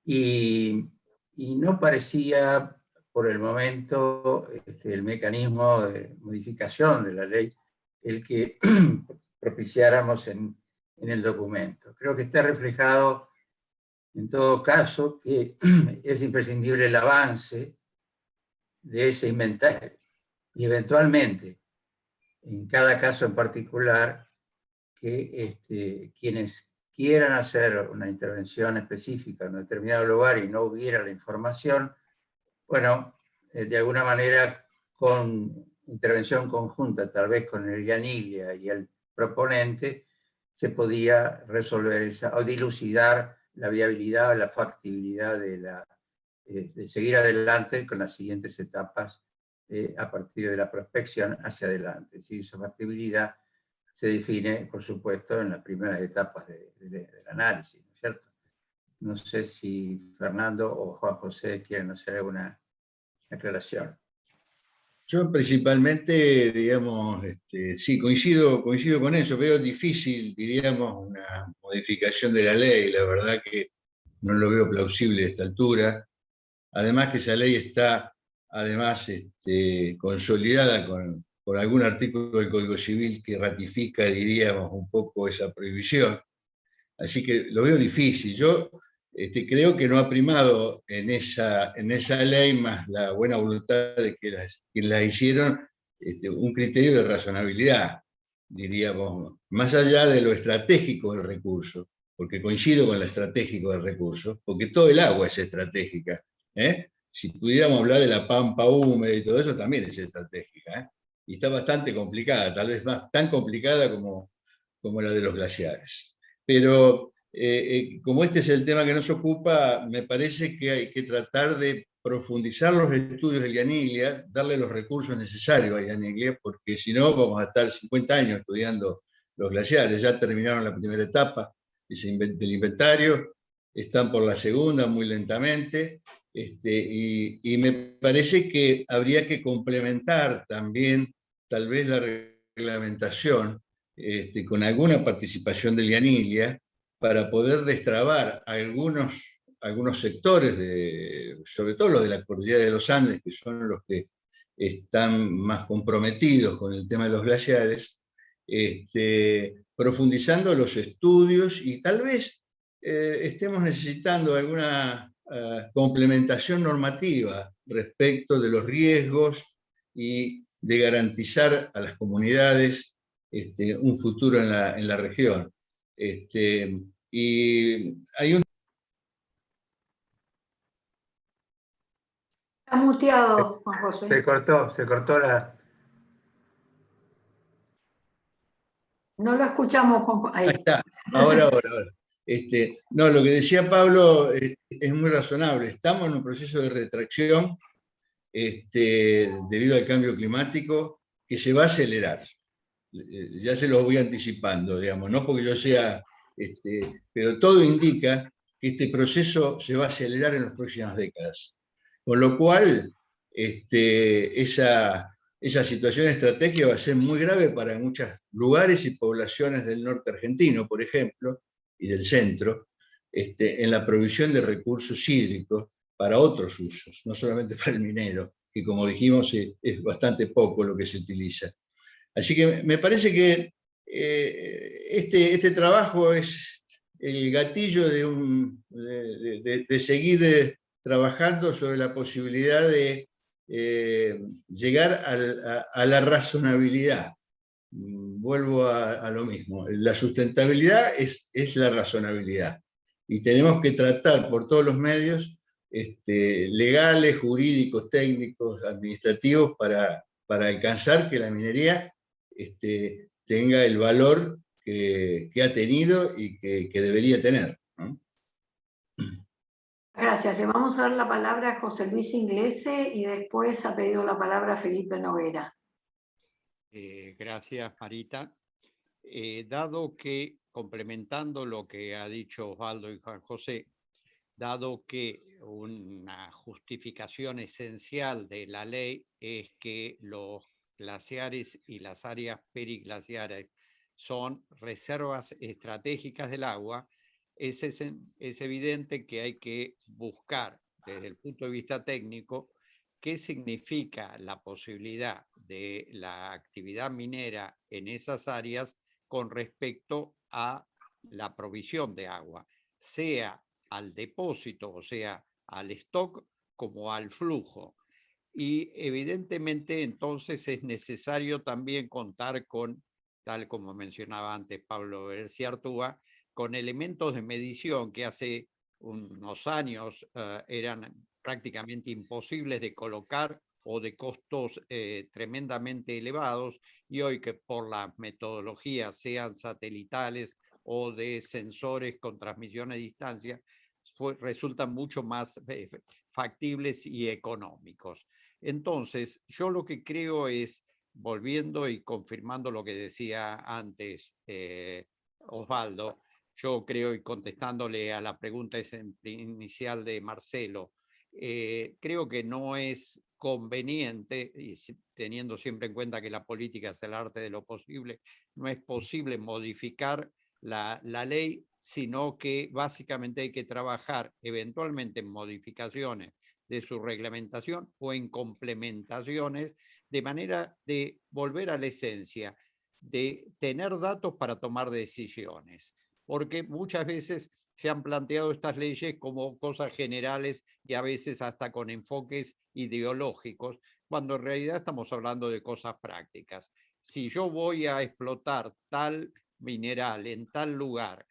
Y no parecía por el momento el mecanismo de modificación de la ley el que propiciáramos en el documento. Creo que está reflejado en todo caso que es imprescindible el avance de ese inventario y eventualmente, en cada caso en particular, que quienes quieran hacer una intervención específica en un determinado lugar y no hubiera la información, bueno, de alguna manera con intervención conjunta, tal vez con el Yaniglia y el proponente, se podía resolver esa, o dilucidar la viabilidad o la factibilidad de seguir adelante con las siguientes etapas a partir de la prospección hacia adelante. ¿Sí? Esa factibilidad se define, por supuesto, en las primeras etapas del análisis, ¿no es cierto? No sé si Fernando o Juan José quieren hacer alguna aclaración. Yo principalmente, digamos, sí, coincido con eso. Veo difícil, diríamos, una modificación de la ley. La verdad que no lo veo plausible a esta altura. Además que esa ley está, además, consolidada con algún artículo del Código Civil que ratifica, diríamos, un poco esa prohibición. Así que lo veo difícil. Yo creo que no ha primado en esa ley, más la buena voluntad de quienes la hicieron, un criterio de razonabilidad. diríamos, más allá de lo estratégico del recurso, porque coincido con lo estratégico del recurso, porque todo el agua es estratégica. Si pudiéramos hablar de la pampa húmeda y todo eso, también es estratégica. Y está bastante complicada, tal vez más tan complicada como la de los glaciares. Pero como este es el tema que nos ocupa, me parece que hay que tratar de profundizar los estudios de Ianiglia, darle los recursos necesarios a Ianiglia, porque si no vamos a estar 50 años estudiando los glaciares. Ya terminaron la primera etapa del inventario, están por la segunda muy lentamente, y me parece que habría que complementar también tal vez la reglamentación con alguna participación de Ianiglia para poder destrabar algunos sectores, sobre todo los de la cordillera de los Andes, que son los que están más comprometidos con el tema de los glaciares, profundizando los estudios y tal vez estemos necesitando alguna complementación normativa respecto de los riesgos y de garantizar a las comunidades un futuro en la región. Y hay un... Está muteado, Juan José. Se cortó la... No lo escuchamos, Juan José. Ahí está, ahora. No, lo que decía Pablo es muy razonable. Estamos en un proceso de retracción debido al cambio climático que se va a acelerar. Ya se los voy anticipando, digamos, no porque yo sea, pero todo indica que este proceso se va a acelerar en las próximas décadas. Con lo cual, esa situación estratégica va a ser muy grave para muchos lugares y poblaciones del norte argentino, por ejemplo, y del centro, en la provisión de recursos hídricos para otros usos, no solamente para el minero, que como dijimos es bastante poco lo que se utiliza. Así que me parece que este trabajo es el gatillo de seguir trabajando sobre la posibilidad de llegar a la razonabilidad. Vuelvo a lo mismo. La sustentabilidad es la razonabilidad. Y tenemos que tratar por todos los medios legales, jurídicos, técnicos, administrativos para alcanzar que la minería tenga el valor que ha tenido y que debería tener, ¿no? Gracias. Le vamos a dar la palabra a José Luis Inglese y después ha pedido la palabra Felipe Noguera. Gracias, Marita. Dado que, complementando lo que ha dicho Osvaldo y Juan José, dado que una justificación esencial de la ley es que los glaciares y las áreas periglaciares son reservas estratégicas del agua, es evidente que hay que buscar desde el punto de vista técnico qué significa la posibilidad de la actividad minera en esas áreas con respecto a la provisión de agua, sea al depósito, o sea, al stock, como al flujo. Y evidentemente entonces es necesario también contar con, tal como mencionaba antes Pablo Berciartúa, con elementos de medición que hace unos años eran prácticamente imposibles de colocar o de costos tremendamente elevados, y hoy que por las metodologías, sean satelitales o de sensores con transmisión a distancia, resultan mucho más factibles y económicos. Entonces, yo lo que creo es, volviendo y confirmando lo que decía antes Osvaldo, yo creo, y contestándole a la pregunta inicial de Marcelo, creo que no es conveniente, y teniendo siempre en cuenta que la política es el arte de lo posible, no es posible modificar la ley, sino que básicamente hay que trabajar eventualmente en modificaciones de su reglamentación o en complementaciones, de manera de volver a la esencia, de tener datos para tomar decisiones, porque muchas veces se han planteado estas leyes como cosas generales y a veces hasta con enfoques ideológicos, cuando en realidad estamos hablando de cosas prácticas. si yo voy a explotar tal mineral en tal lugar,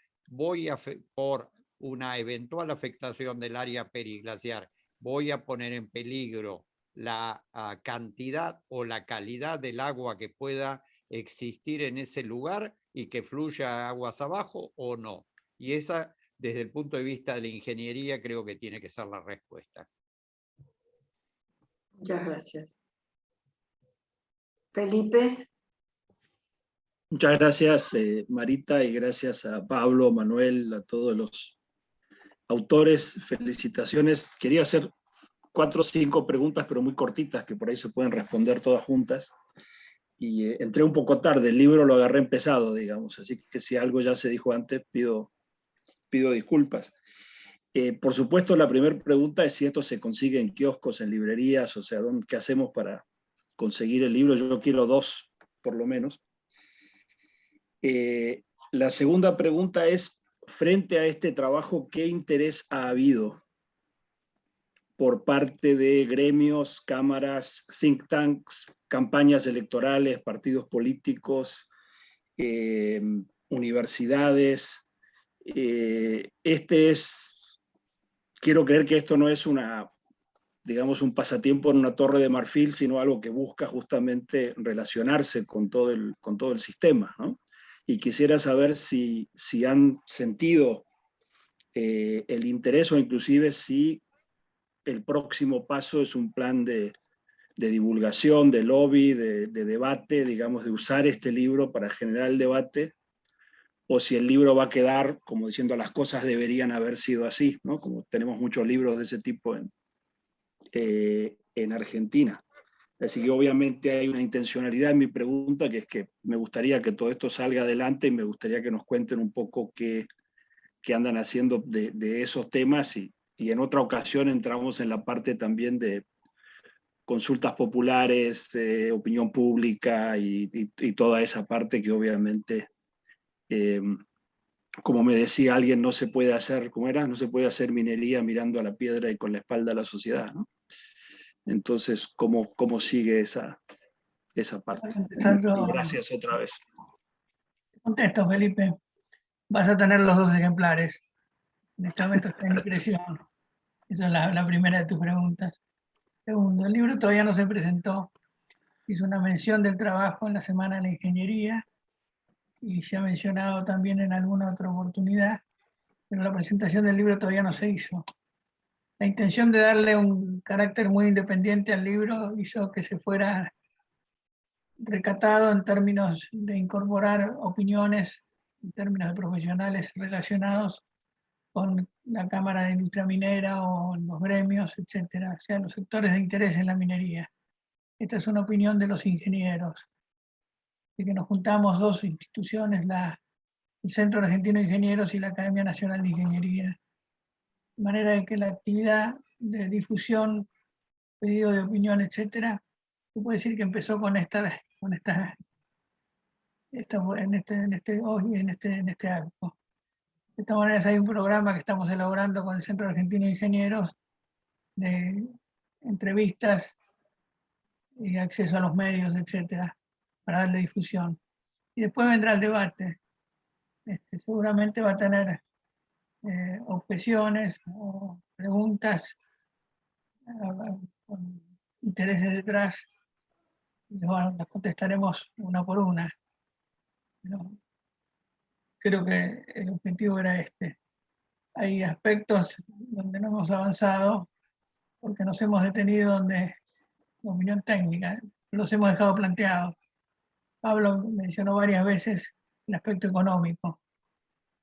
por una eventual afectación del área periglaciar, voy a poner en peligro la cantidad o la calidad del agua que pueda existir en ese lugar y que fluya aguas abajo o no. Y esa, desde el punto de vista de la ingeniería, creo que tiene que ser la respuesta. Muchas gracias. Felipe. Muchas gracias, Marita, y gracias a Pablo, Manuel, a todos los autores. Felicitaciones. Quería hacer 4 o 5 preguntas, pero muy cortitas, que por ahí se pueden responder todas juntas. Y entré un poco tarde, el libro lo agarré empezado, digamos, así que si algo ya se dijo antes, pido disculpas. Por supuesto, la primera pregunta es si esto se consigue en kioscos, en librerías, o sea, ¿qué hacemos para conseguir el libro? Yo quiero 2, por lo menos. La segunda pregunta es, frente a este trabajo, ¿qué interés ha habido por parte de gremios, cámaras, think tanks, campañas electorales, partidos políticos, universidades? Quiero creer que esto no es digamos, un pasatiempo en una torre de marfil, sino algo que busca justamente relacionarse con todo el sistema, ¿no? Y quisiera saber si han sentido el interés o inclusive si el próximo paso es un plan de divulgación, de lobby, de debate, digamos, de usar este libro para generar el debate, o si el libro va a quedar como diciendo las cosas deberían haber sido así, ¿no? Como tenemos muchos libros de ese tipo en Argentina. Así que obviamente hay una intencionalidad en mi pregunta, que es que me gustaría que todo esto salga adelante y me gustaría que nos cuenten un poco qué andan haciendo de esos temas y en otra ocasión entramos en la parte también de consultas populares, opinión pública y toda esa parte que obviamente, como me decía alguien, no se puede hacer, ¿cómo era? No se puede hacer minería mirando a la piedra y con la espalda a la sociedad, ¿no? Entonces, ¿cómo sigue esa parte? Y gracias otra vez. Contesto, Felipe. Vas a tener los 2 ejemplares. En este momento está en impresión. Esa es la primera de tus preguntas. Segundo, el libro todavía no se presentó. Hizo una mención del trabajo en la Semana de la Ingeniería y se ha mencionado también en alguna otra oportunidad, pero la presentación del libro todavía no se hizo. La intención de darle un carácter muy independiente al libro hizo que se fuera recatado en términos de incorporar opiniones, en términos de profesionales relacionados con la Cámara de Industria Minera o los gremios, etcétera, o sea, los sectores de interés en la minería. Esta es una opinión de los ingenieros. Así que nos juntamos 2 instituciones, el Centro Argentino de Ingenieros y la Academia Nacional de Ingeniería, de manera de que la actividad de difusión, pedido de opinión, etcétera, se puede decir que empezó en este acto. De esta manera hay un programa que estamos elaborando con el Centro Argentino de Ingenieros de entrevistas y acceso a los medios, etcétera, para darle difusión. Y después vendrá el debate. Seguramente va a tener objeciones o preguntas con intereses detrás. Las contestaremos una por una. Pero creo que el objetivo era este. Hay aspectos donde no hemos avanzado porque nos hemos detenido donde la opinión técnica, los hemos dejado planteados. Pablo mencionó varias veces el aspecto económico.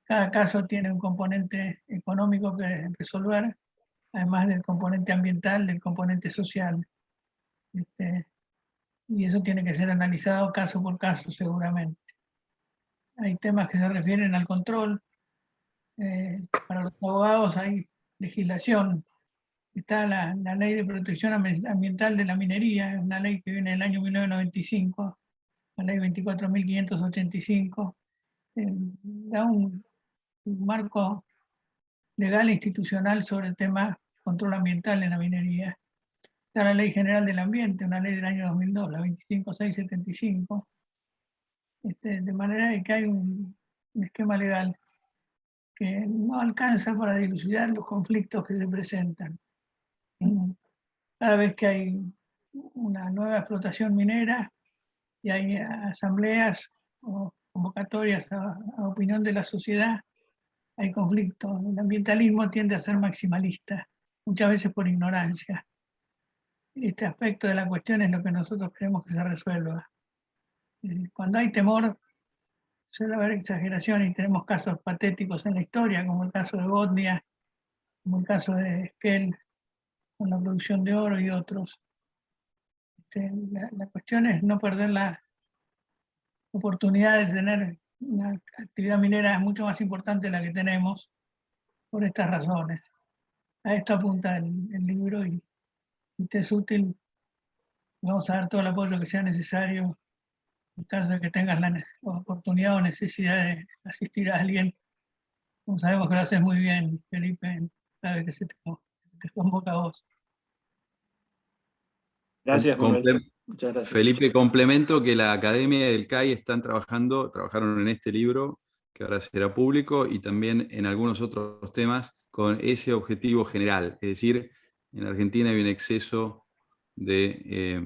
Cada caso tiene un componente económico que resolver, además del componente ambiental, del componente social. Y eso tiene que ser analizado caso por caso, seguramente. Hay temas que se refieren al control. Para los abogados hay legislación. Está la Ley de Protección Ambiental de la Minería, una ley que viene del año 1995, la Ley 24.585. Da un marco legal e institucional sobre el tema control ambiental en la minería. Está la Ley General del Ambiente, una ley del año 2002, la 25675, de manera de que hay un esquema legal que no alcanza para dilucidar los conflictos que se presentan. Cada vez que hay una nueva explotación minera y hay asambleas o convocatorias a opinión de la sociedad, hay conflictos. El ambientalismo tiende a ser maximalista, muchas veces por ignorancia. Este aspecto de la cuestión es lo que nosotros queremos que se resuelva. Cuando hay temor, suele haber exageración y tenemos casos patéticos en la historia, como el caso de Botnia, como el caso de Esquel, con la producción de oro y otros. La cuestión es no perder la oportunidad de tener una actividad minera mucho más importante de la que tenemos por estas razones. A esto apunta el libro y te es útil. Vamos a dar todo el apoyo que sea necesario en caso de que tengas la oportunidad o necesidad de asistir a alguien. Como sabemos que lo haces muy bien, Felipe, cada vez que se te convoca a vos. Gracias, Manuel. Muchas gracias. Felipe, complemento que la Academia del CAI trabajaron en este libro, que ahora será público, y también en algunos otros temas con ese objetivo general. Es decir, en Argentina hay un exceso de,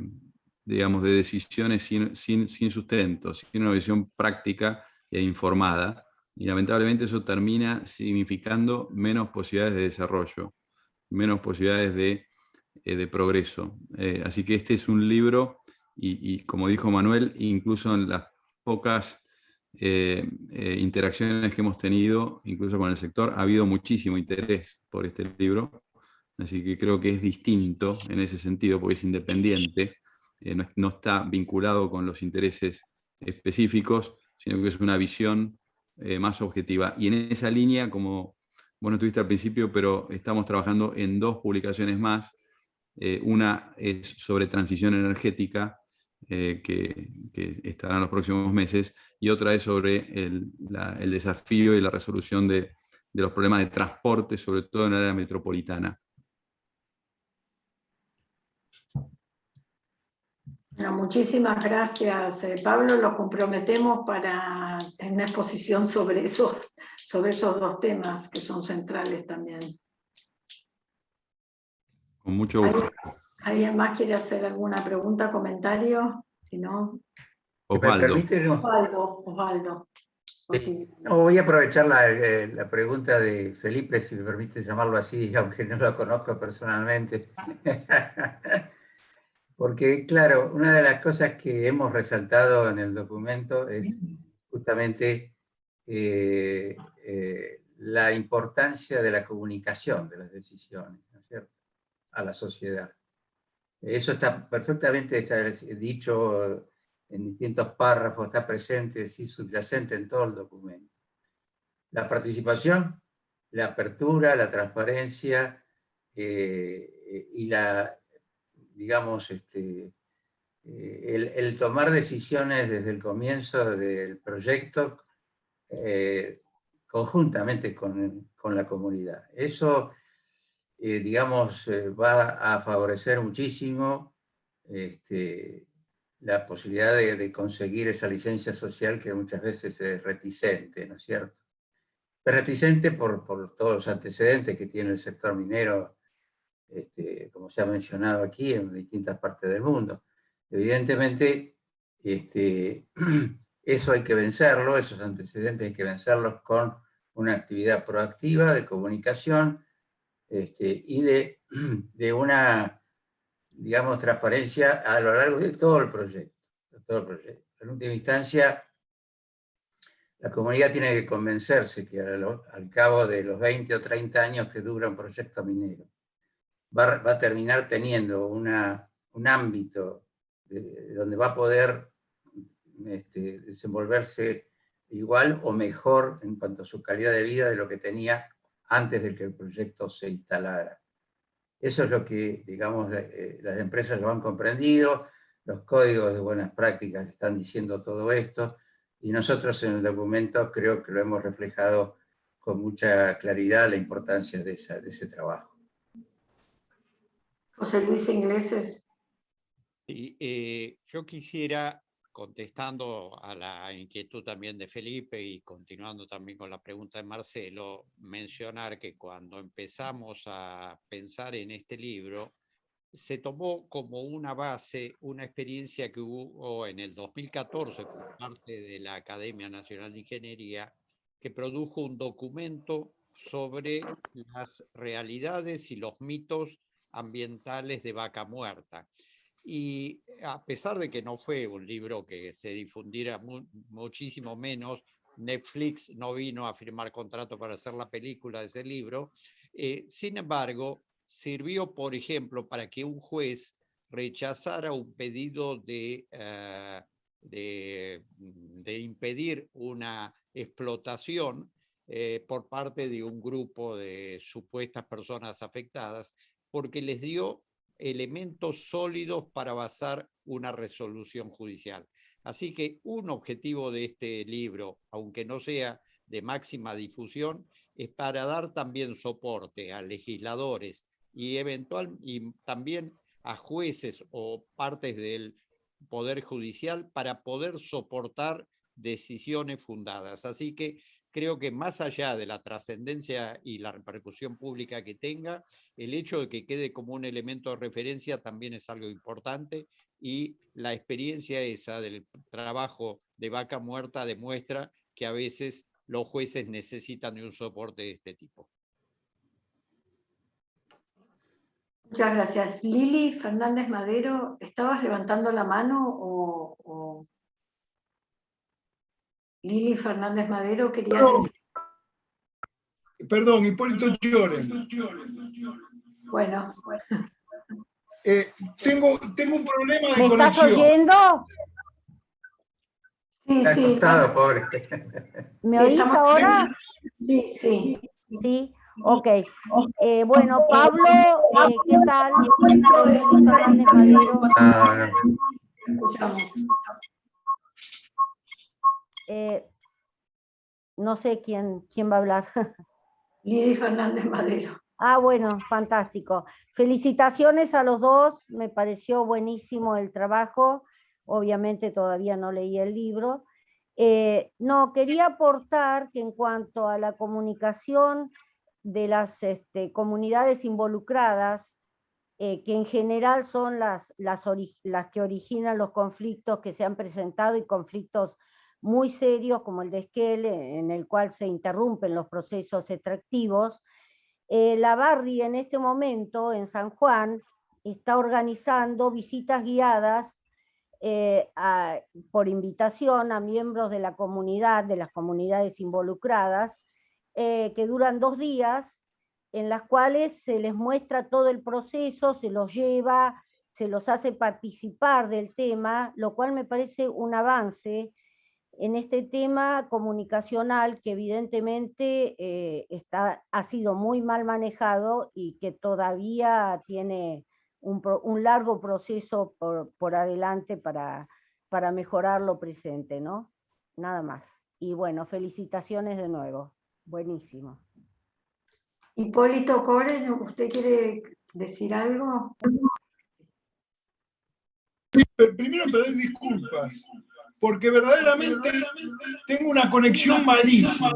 digamos, de decisiones sin sustento, sin una visión práctica e informada, y lamentablemente eso termina significando menos posibilidades de desarrollo, menos posibilidades de progreso. Así que este es un libro, y como dijo Manuel, incluso en las pocas interacciones que hemos tenido, incluso con el sector, ha habido muchísimo interés por este libro. Así que creo que es distinto en ese sentido, porque es independiente, no está vinculado con los intereses específicos, sino que es una visión más objetiva. Y en esa línea, como vos no estuviste al principio, pero estamos trabajando en 2 publicaciones más. Una es sobre transición energética, que estará en los próximos meses, y otra es sobre el desafío y la resolución de los problemas de transporte, sobre todo en el área metropolitana. Bueno, muchísimas gracias, Pablo. Los comprometemos para una exposición sobre esos 2 temas que son centrales también. Con mucho gusto. ¿Alguien más quiere hacer alguna pregunta, comentario? Si no, Osvaldo. Osvaldo. No, voy a aprovechar la pregunta de Felipe, si me permite llamarlo así, aunque no lo conozco personalmente. Porque, claro, una de las cosas que hemos resaltado en el documento es justamente la importancia de la comunicación de las decisiones, ¿no es cierto?, a la sociedad. Eso está perfectamente dicho en distintos párrafos, está presente, sí, subyacente en todo el documento. La participación, la apertura, la transparencia y la, digamos, el tomar decisiones desde el comienzo del proyecto conjuntamente con la comunidad. Eso, digamos, va a favorecer muchísimo la posibilidad de conseguir esa licencia social que muchas veces es reticente, ¿no es cierto? Es reticente por todos los antecedentes que tiene el sector minero, como se ha mencionado aquí, en distintas partes del mundo. Evidentemente, eso hay que vencerlo, esos antecedentes hay que vencerlos con una actividad proactiva de comunicación y de una, digamos, transparencia a lo largo de todo el proyecto. En última instancia, la comunidad tiene que convencerse que al cabo de los 20 o 30 años que dura un proyecto minero, va a terminar teniendo un ámbito donde va a poder desenvolverse igual o mejor en cuanto a su calidad de vida de lo que tenía antes de que el proyecto se instalara. Eso es lo que, digamos, las empresas lo han comprendido, los códigos de buenas prácticas están diciendo todo esto, y nosotros en el documento creo que lo hemos reflejado con mucha claridad la importancia de ese trabajo. José Luis Ingleses. Sí, yo quisiera contestando a la inquietud también de Felipe y continuando también con la pregunta de Marcelo, mencionar que cuando empezamos a pensar en este libro, se tomó como una base una experiencia que hubo en el 2014 por parte de la Academia Nacional de Ingeniería, que produjo un documento sobre las realidades y los mitos ambientales de Vaca Muerta. Y a pesar de que no fue un libro que se difundiera muchísimo menos, Netflix no vino a firmar contrato para hacer la película de ese libro, sin embargo, sirvió, por ejemplo, para que un juez rechazara un pedido de impedir una explotación por parte de un grupo de supuestas personas afectadas, porque les dio elementos sólidos para basar una resolución judicial. Así que un objetivo de este libro, aunque no sea de máxima difusión, es para dar también soporte a legisladores y también a jueces o partes del Poder Judicial para poder soportar decisiones fundadas. Así que creo que más allá de la trascendencia y la repercusión pública que tenga, el hecho de que quede como un elemento de referencia también es algo importante, y la experiencia esa del trabajo de Vaca Muerta demuestra que a veces los jueces necesitan de un soporte de este tipo. Muchas gracias. Lili Fernández Madero, ¿estabas levantando la mano o... Lili Fernández Madero, quería decir... Perdón, Hipólito Lloren. Bueno. Tengo un problema de ¿Me conexión. estás oyendo? Sí, Está sí. asustado, pobre. ¿Me oís ahora? Sí, sí. Sí, ok. Bueno, Pablo, ¿qué tal? Soy Lili Fernández Madero. Escuchamos. No sé quién va a hablar. Lili Fernández Madero. Ah, bueno, fantástico. Felicitaciones a los dos, me pareció buenísimo el trabajo. Obviamente todavía no leí el libro. No, quería aportar que en cuanto a la comunicación de las comunidades involucradas, que en general son las que originan los conflictos que se han presentado, y conflictos muy serios como el de Esquel, en el cual se interrumpen los procesos extractivos. La Barry en este momento en San Juan está organizando visitas guiadas por invitación a miembros de la comunidad, de las comunidades involucradas, que duran 2 días, en las cuales se les muestra todo el proceso, se los lleva, se los hace participar del tema, lo cual me parece un avance en este tema comunicacional que evidentemente ha sido muy mal manejado y que todavía tiene un largo proceso por adelante para mejorar lo presente, ¿no? Nada más. Y bueno, felicitaciones de nuevo. Buenísimo. Hipólito Core, ¿usted quiere decir algo? Primero pedir disculpas, porque verdaderamente tengo una conexión malísima.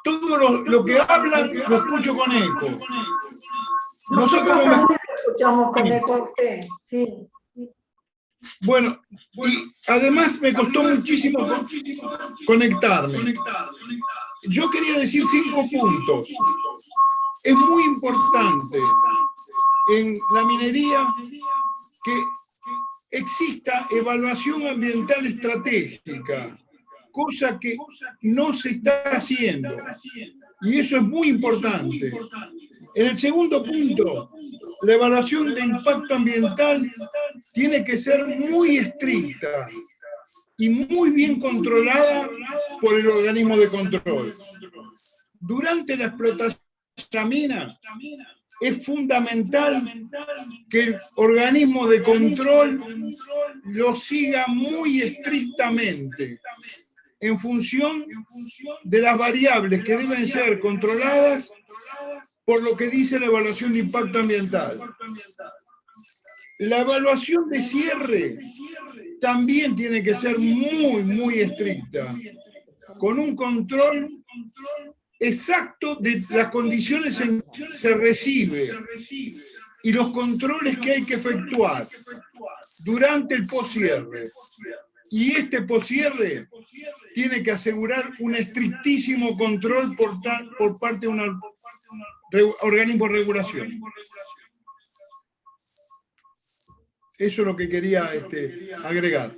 Todo lo que hablan lo escucho con eco. Nosotros también escuchamos con eco a usted, sí. Bueno, y además me costó muchísimo conectarme. Yo quería decir 5 puntos. Es muy importante en la minería que exista evaluación ambiental estratégica, cosa que no se está haciendo. Y eso es muy importante. En el segundo punto, la evaluación de impacto ambiental tiene que ser muy estricta y muy bien controlada por el organismo de control. Durante la explotación de la mina, es fundamental que el organismo de control lo siga muy estrictamente en función de las variables que deben ser controladas por lo que dice la evaluación de impacto ambiental. La evaluación de cierre también tiene que ser muy, muy estricta, con un control exacto de las condiciones en que se recibe y los controles que hay que efectuar durante el poscierre. Y este poscierre tiene que asegurar un estrictísimo control por parte de un organismo de regulación. Eso es lo que quería agregar.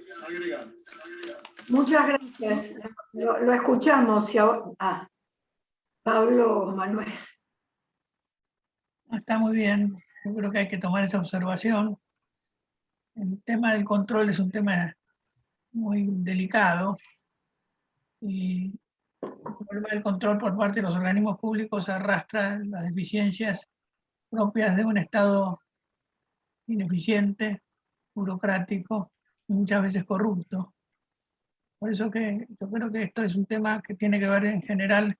Muchas gracias. Lo escuchamos. Pablo Manuel. Está muy bien. Yo creo que hay que tomar esa observación. El tema del control es un tema muy delicado y el problema del control por parte de los organismos públicos arrastra las deficiencias propias de un Estado ineficiente, burocrático y muchas veces corrupto. Por eso que yo creo que esto es un tema que tiene que ver en general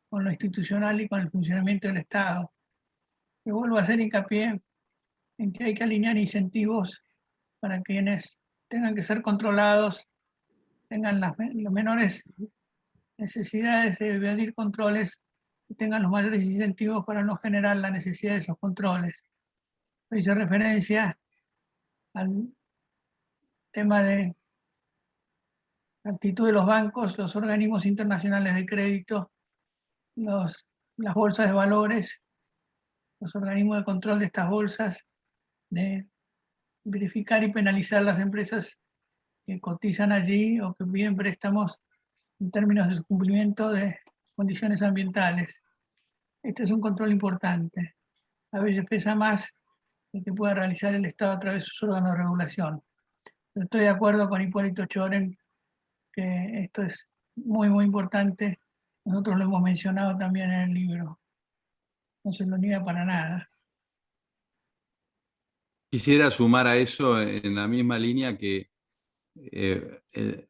con lo institucional y con el funcionamiento del Estado. Yo vuelvo a hacer hincapié en que hay que alinear incentivos para quienes tengan que ser controlados, tengan las menores necesidades de evadir controles y tengan los mayores incentivos para no generar la necesidad de esos controles. Hice referencia al tema de la actitud de los bancos, los organismos internacionales de crédito, las bolsas de valores, los organismos de control de estas bolsas, de verificar y penalizar las empresas que cotizan allí o que piden préstamos en términos de su cumplimiento de condiciones ambientales. Este es un control importante. A veces pesa más el que pueda realizar el Estado a través de sus órganos de regulación. Pero estoy de acuerdo con Hipólito Choren que esto es muy, muy importante. Nosotros lo hemos mencionado también en el libro. No se lo niega para nada. Quisiera sumar a eso en la misma línea que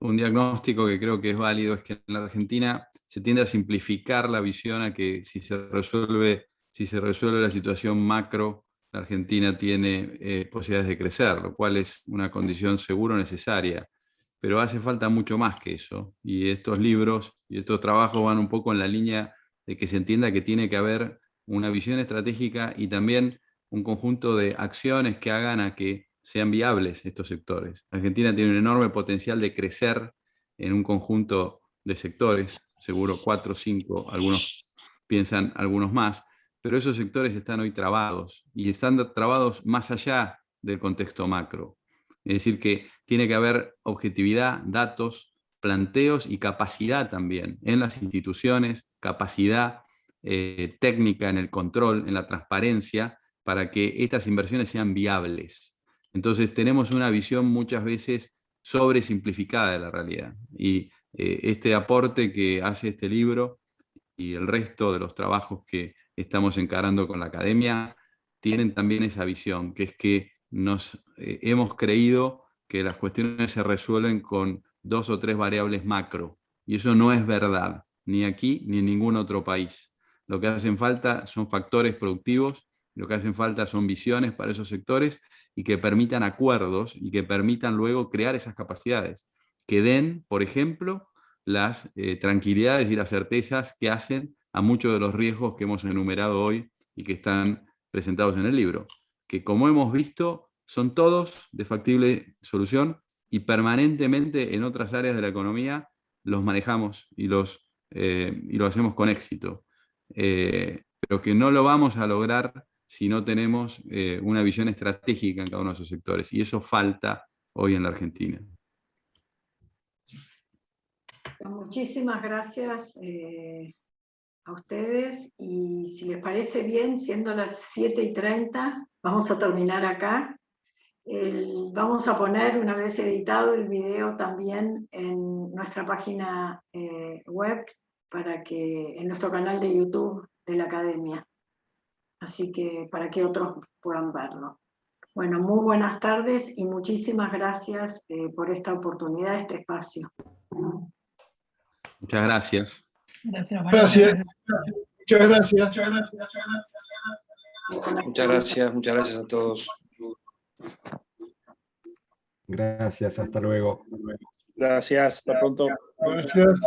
un diagnóstico que creo que es válido es que en la Argentina se tiende a simplificar la visión a que si se resuelve la situación macro, la Argentina tiene posibilidades de crecer, lo cual es una condición seguro necesaria. Pero hace falta mucho más que eso. Y estos libros y estos trabajos van un poco en la línea de que se entienda que tiene que haber una visión estratégica y también un conjunto de acciones que hagan a que sean viables estos sectores. Argentina tiene un enorme potencial de crecer en un conjunto de sectores, seguro 4 o 5, algunos piensan algunos más, pero esos sectores están hoy trabados y están trabados más allá del contexto macro. Es decir, que tiene que haber objetividad, datos, planteos y capacidad también en las instituciones, capacidad técnica en el control, en la transparencia, para que estas inversiones sean viables. Entonces tenemos una visión muchas veces sobresimplificada de la realidad. Y este aporte que hace este libro y el resto de los trabajos que estamos encarando con la academia tienen también esa visión, que es que hemos creído que las cuestiones se resuelven con 2 o 3 variables macro, y eso no es verdad, ni aquí ni en ningún otro país. Lo que hacen falta son factores productivos, lo que hacen falta son visiones para esos sectores y que permitan acuerdos y que permitan luego crear esas capacidades, que den, por ejemplo, las tranquilidades y las certezas que hacen a muchos de los riesgos que hemos enumerado hoy y que están presentados en el libro, que como hemos visto son todos de factible solución y permanentemente en otras áreas de la economía los manejamos y lo hacemos con éxito, pero que no lo vamos a lograr si no tenemos una visión estratégica en cada uno de esos sectores, y eso falta hoy en la Argentina. Muchísimas gracias a ustedes, y si les parece bien, siendo las 7:30, vamos a terminar acá. Vamos a poner, una vez editado el video, también en nuestra página web, en nuestro canal de YouTube de la Academia. Así que para que otros puedan verlo. Bueno, muy buenas tardes y muchísimas gracias por esta oportunidad, este espacio. Muchas gracias. Gracias. Muchas gracias. Muchas gracias a todos. Gracias, hasta luego. Gracias, hasta pronto. Gracias.